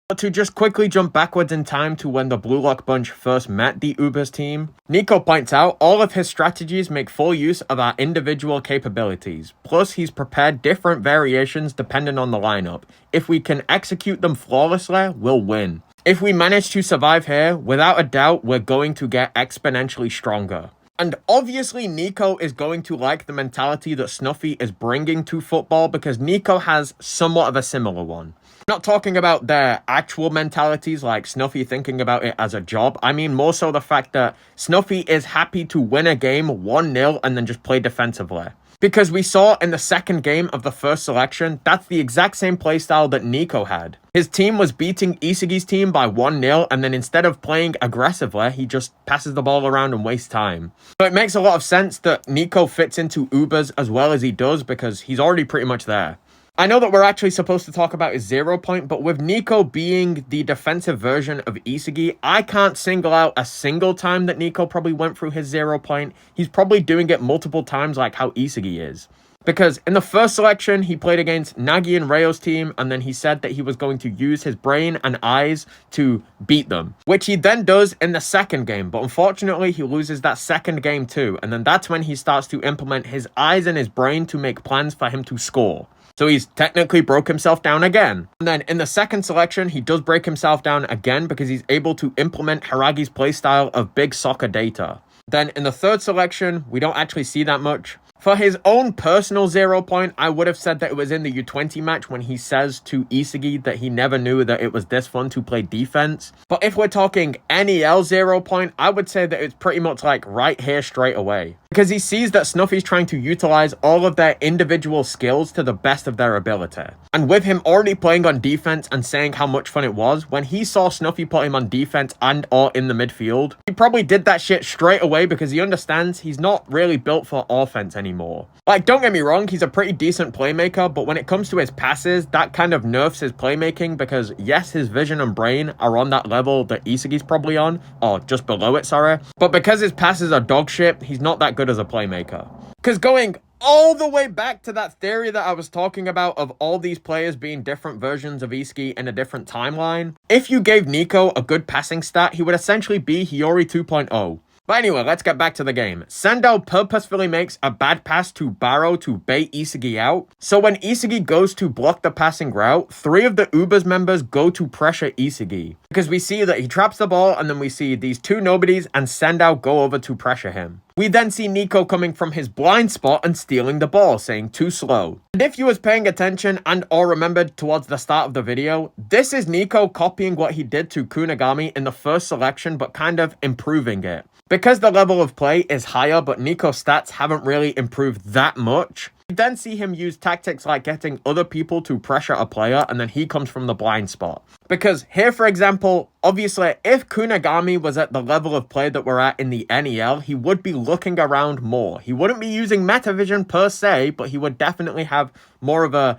But to just quickly jump backwards in time to when the Blue Lock Bunch first met the Ubers team, Nico points out all of his strategies make full use of our individual capabilities, plus he's prepared different variations depending on the lineup. If we can execute them flawlessly, we'll win. If we manage to survive here, without a doubt, we're going to get exponentially stronger. And obviously Nico is going to like the mentality that Snuffy is bringing to football because Nico has somewhat of a similar one. Not talking about their actual mentalities like Snuffy thinking about it as a job. I mean more so the fact that Snuffy is happy to win a game 1-0 and then just play defensively. Because we saw in the second game of the first selection, that's the exact same playstyle that Nico had. His team was beating Isagi's team by 1-0, and then instead of playing aggressively, he just passes the ball around and wastes time. So it makes a lot of sense that Nico fits into Ubers as well as he does because he's already pretty much there. I know that we're actually supposed to talk about his 0 point, but with Nico being the defensive version of Isagi, I can't single out a single time that Nico probably went through his 0 point. He's probably doing it multiple times like how Isagi is. Because in the first selection, he played against Nagi and Rayo's team, and then he said that he was going to use his brain and eyes to beat them. Which he then does in the second game, but unfortunately, he loses that second game too. And then that's when he starts to implement his eyes and his brain to make plans for him to score. So he's technically broke himself down again. And then in the second selection, he does break himself down again because he's able to implement Haragi's playstyle of big soccer data. Then in the third selection, we don't actually see that much. For his own personal 0 point, I would have said that it was in the U20 match when he says to Isagi that he never knew that it was this fun to play defense. But if we're talking NEL 0 point, I would say that it's pretty much like right here straight away. because he sees that Snuffy's trying to utilize all of their individual skills to the best of their ability. And with him already playing on defense and saying how much fun it was, when he saw Snuffy put him on defense and or in the midfield, he probably did that shit straight away because he understands he's not really built for offense anymore. Like, don't get me wrong, he's a pretty decent playmaker, but when it comes to his passes, that kind of nerfs his playmaking because, yes, his vision and brain are on that level that Isagi's probably on, or just below it, sorry. But because his passes are dog shit, he's not that good as a playmaker. Because going all the way back to that theory that I was talking about of all these players being different versions of Isagi in a different timeline, if you gave Niko a good passing stat, he would essentially be Hiori 2.0. But anyway, let's get back to the game. Sandao purposefully makes a bad pass to Barrow to bait Isagi out. So when Isagi goes to block the passing route, 3 of the Ubers members go to pressure Isagi. Because we see that he traps the ball and then we see these 2 nobodies and Sandao go over to pressure him. We then see Niko coming from his blind spot and stealing the ball, saying too slow. And if you was paying attention and or remembered towards the start of the video, this is Niko copying what he did to Kunigami in the first selection but kind of improving it. Because the level of play is higher but Niko's stats haven't really improved that much, we then see him use tactics like getting other people to pressure a player and then he comes from the blind spot. Because here, for example, obviously if Kunigami was at the level of play that we're at in the NEL, he would be looking around more. He wouldn't be using metavision per se, but he would definitely have more of a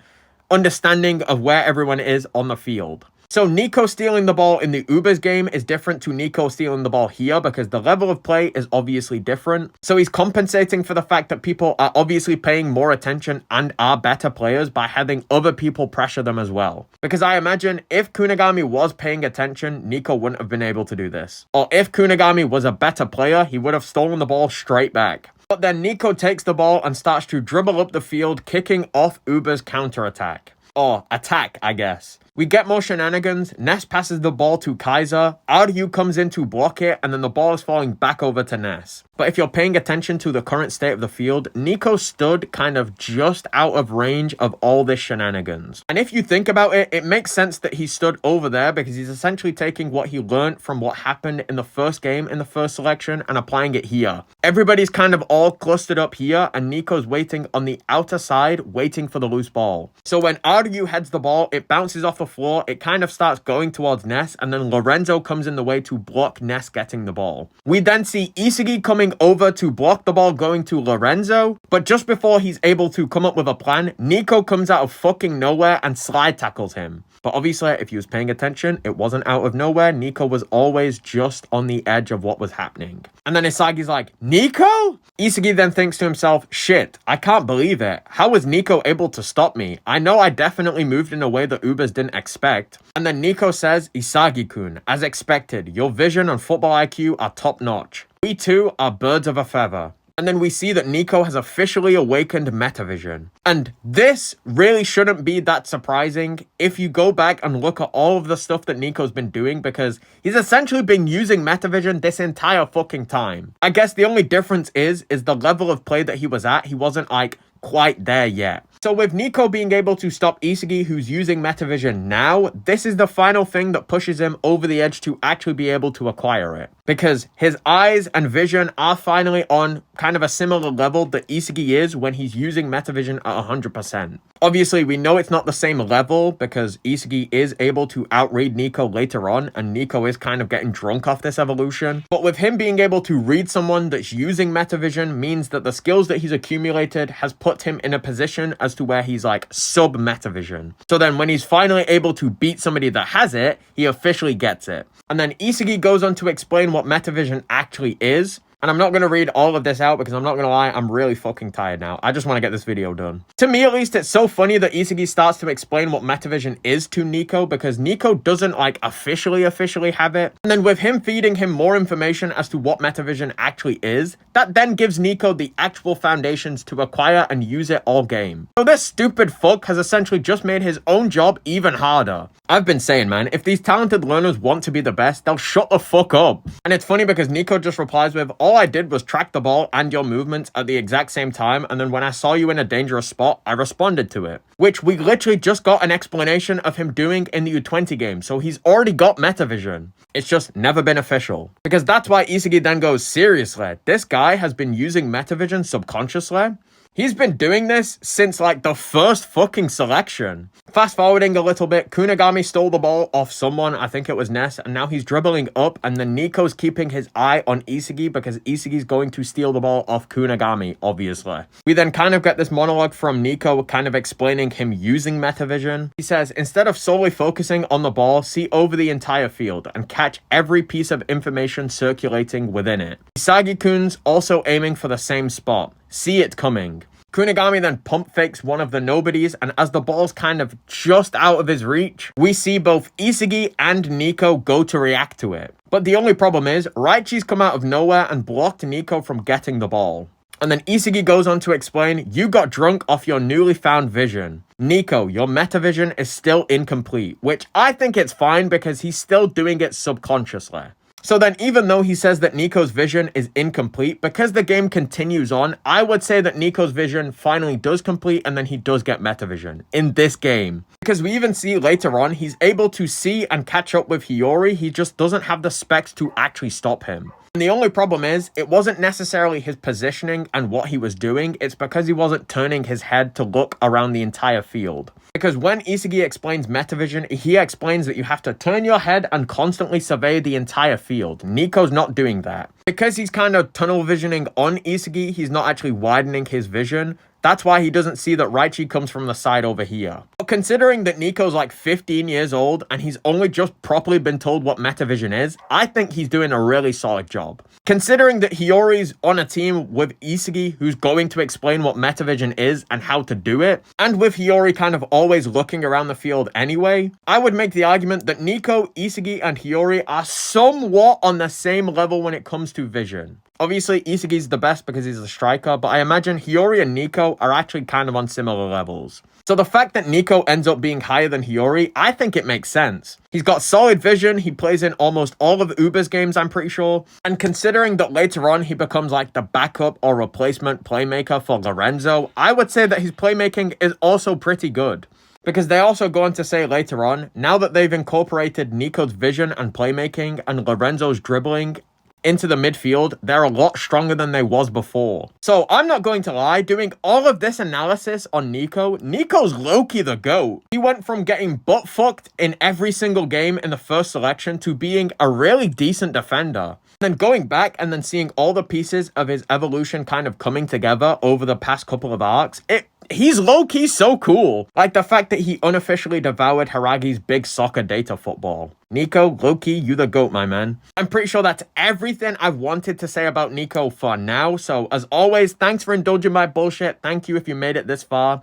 understanding of where everyone is on the field. So Niko stealing the ball in the Ubers game is different to Niko stealing the ball here because the level of play is obviously different. So he's compensating for the fact that people are obviously paying more attention and are better players by having other people pressure them as well. Because I imagine if Kunigami was paying attention, Niko wouldn't have been able to do this. Or if Kunigami was a better player, he would have stolen the ball straight back. But then Niko takes the ball and starts to dribble up the field, kicking off Uber's counterattack. Or attack, I guess. We get more shenanigans. Ness passes the ball to Kaiser. Ryu comes in to block it, and then the ball is falling back over to Ness. But if you're paying attention to the current state of the field, Niko stood kind of just out of range of all this shenanigans. And if you think about it, it makes sense that he stood over there because he's essentially taking what he learned from what happened in the first game in the first selection and applying it here. Everybody's kind of all clustered up here, and Niko's waiting on the outer side, waiting for the loose ball. So when Ryu heads the ball, it bounces off the floor, it kind of starts going towards Ness, and then Lorenzo comes in the way to block Ness getting the ball. We then see Isagi coming over to block the ball going to Lorenzo, but just before he's able to come up with a plan, Niko comes out of fucking nowhere and slide tackles him. But obviously, if you was paying attention, it wasn't out of nowhere. Niko was always just on the edge of what was happening. And then Isagi's like, Niko? Isagi then thinks to himself, shit, I can't believe it. How was Niko able to stop me? I know I definitely moved in a way that Ubers didn't expect. And then Niko says, Isagi-kun, as expected, your vision and football IQ are top notch. We too are birds of a feather. And then we see that Niko has officially awakened Metavision. And this really shouldn't be that surprising if you go back and look at all of the stuff that Niko's been doing because he's essentially been using Metavision this entire fucking time. I guess the only difference is the level of play that he was at. He wasn't like quite there yet. So with Niko being able to stop Isagi, who's using Metavision now, this is the final thing that pushes him over the edge to actually be able to acquire it. Because his eyes and vision are finally on kind of a similar level that Isagi is when he's using Metavision at 100%. Obviously, we know it's not the same level because Isagi is able to outread Niko later on, and Niko is kind of getting drunk off this evolution. But with him being able to read someone that's using Metavision means that the skills that he's accumulated has put him in a position as to where he's like sub-Metavision. So then when he's finally able to beat somebody that has it, he officially gets it. And then Isagi goes on to explain what Metavision actually is. And I'm not going to read all of this out because I'm not going to lie, I'm really fucking tired now. I just want to get this video done. To me, at least, it's so funny that Isagi starts to explain what Metavision is to Niko because Niko doesn't, like, officially have it. And then with him feeding him more information as to what Metavision actually is, that then gives Niko the actual foundations to acquire and use it all game. So this stupid fuck has essentially just made his own job even harder. I've been saying, man, if these talented learners want to be the best, they'll shut the fuck up. And it's funny because Niko just replies with, all I did was track the ball and your movements at the exact same time, and then when I saw you in a dangerous spot, I responded to it. Which we literally just got an explanation of him doing in the U20 game, so he's already got metavision. It's just never been official. Because that's why Isagi then goes, seriously, this guy has been using metavision subconsciously? He's been doing this since like the first fucking selection. Fast forwarding a little bit, Kunigami stole the ball off someone, I think it was Ness, and now he's dribbling up, and then Nico's keeping his eye on Isagi because Isagi's going to steal the ball off Kunigami, obviously. We then kind of get this monologue from Niko kind of explaining him using metavision. He says, instead of solely focusing on the ball, see over the entire field and catch every piece of information circulating within it. Isagi-kun's also aiming for the same spot. See it coming. Kunigami then pump fakes one of the nobodies, and as the ball's kind of just out of his reach, we see both Isagi and Niko go to react to it. But the only problem is, Raichi's come out of nowhere and blocked Niko from getting the ball. And then Isagi goes on to explain, you got drunk off your newly found vision. Niko, your metavision is still incomplete, which I think it's fine because he's still doing it subconsciously. So then even though he says that Niko's vision is incomplete, because the game continues on, I would say that Niko's vision finally does complete and then he does get metavision in this game. Because we even see later on, he's able to see and catch up with Hiori, he just doesn't have the specs to actually stop him. And the only problem is, it wasn't necessarily his positioning and what he was doing, it's because he wasn't turning his head to look around the entire field. Because when Isagi explains metavision, he explains that you have to turn your head and constantly survey the entire field. Niko's not doing that. Because he's kind of tunnel visioning on Isagi, he's not actually widening his vision. That's why he doesn't see that Raichi comes from the side over here. But considering that Niko's like 15 years old and he's only just properly been told what metavision is, I think he's doing a really solid job. Considering that Hiori's on a team with Isagi who's going to explain what metavision is and how to do it, and with Hiori kind of always looking around the field anyway, I would make the argument that Niko, Isagi, and Hiori are somewhat on the same level when it comes to vision. Obviously, Isagi's the best because he's a striker, but I imagine Hiori and Niko are actually kind of on similar levels. So the fact that Niko ends up being higher than Hiori, I think it makes sense. He's got solid vision, he plays in almost all of Uber's games, I'm pretty sure. And considering that later on he becomes like the backup or replacement playmaker for Lorenzo, I would say that his playmaking is also pretty good. Because they also go on to say later on, now that they've incorporated Niko's vision and playmaking and Lorenzo's dribbling into the midfield, they're a lot stronger than they was before. So I'm not going to lie, doing all of this analysis on Niko's low-key the GOAT. He went from getting butt-fucked in every single game in the first selection to being a really decent defender. Then going back and then seeing all the pieces of his evolution kind of coming together over the past couple of arcs, he's low-key so cool. Like the fact that he unofficially devoured Haragi's big soccer data football. Niko, low-key, you the GOAT, my man. I'm pretty sure that's everything I've wanted to say about Niko for now. So as always, thanks for indulging my bullshit. Thank you if you made it this far.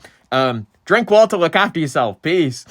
Drink water, look after yourself. Peace.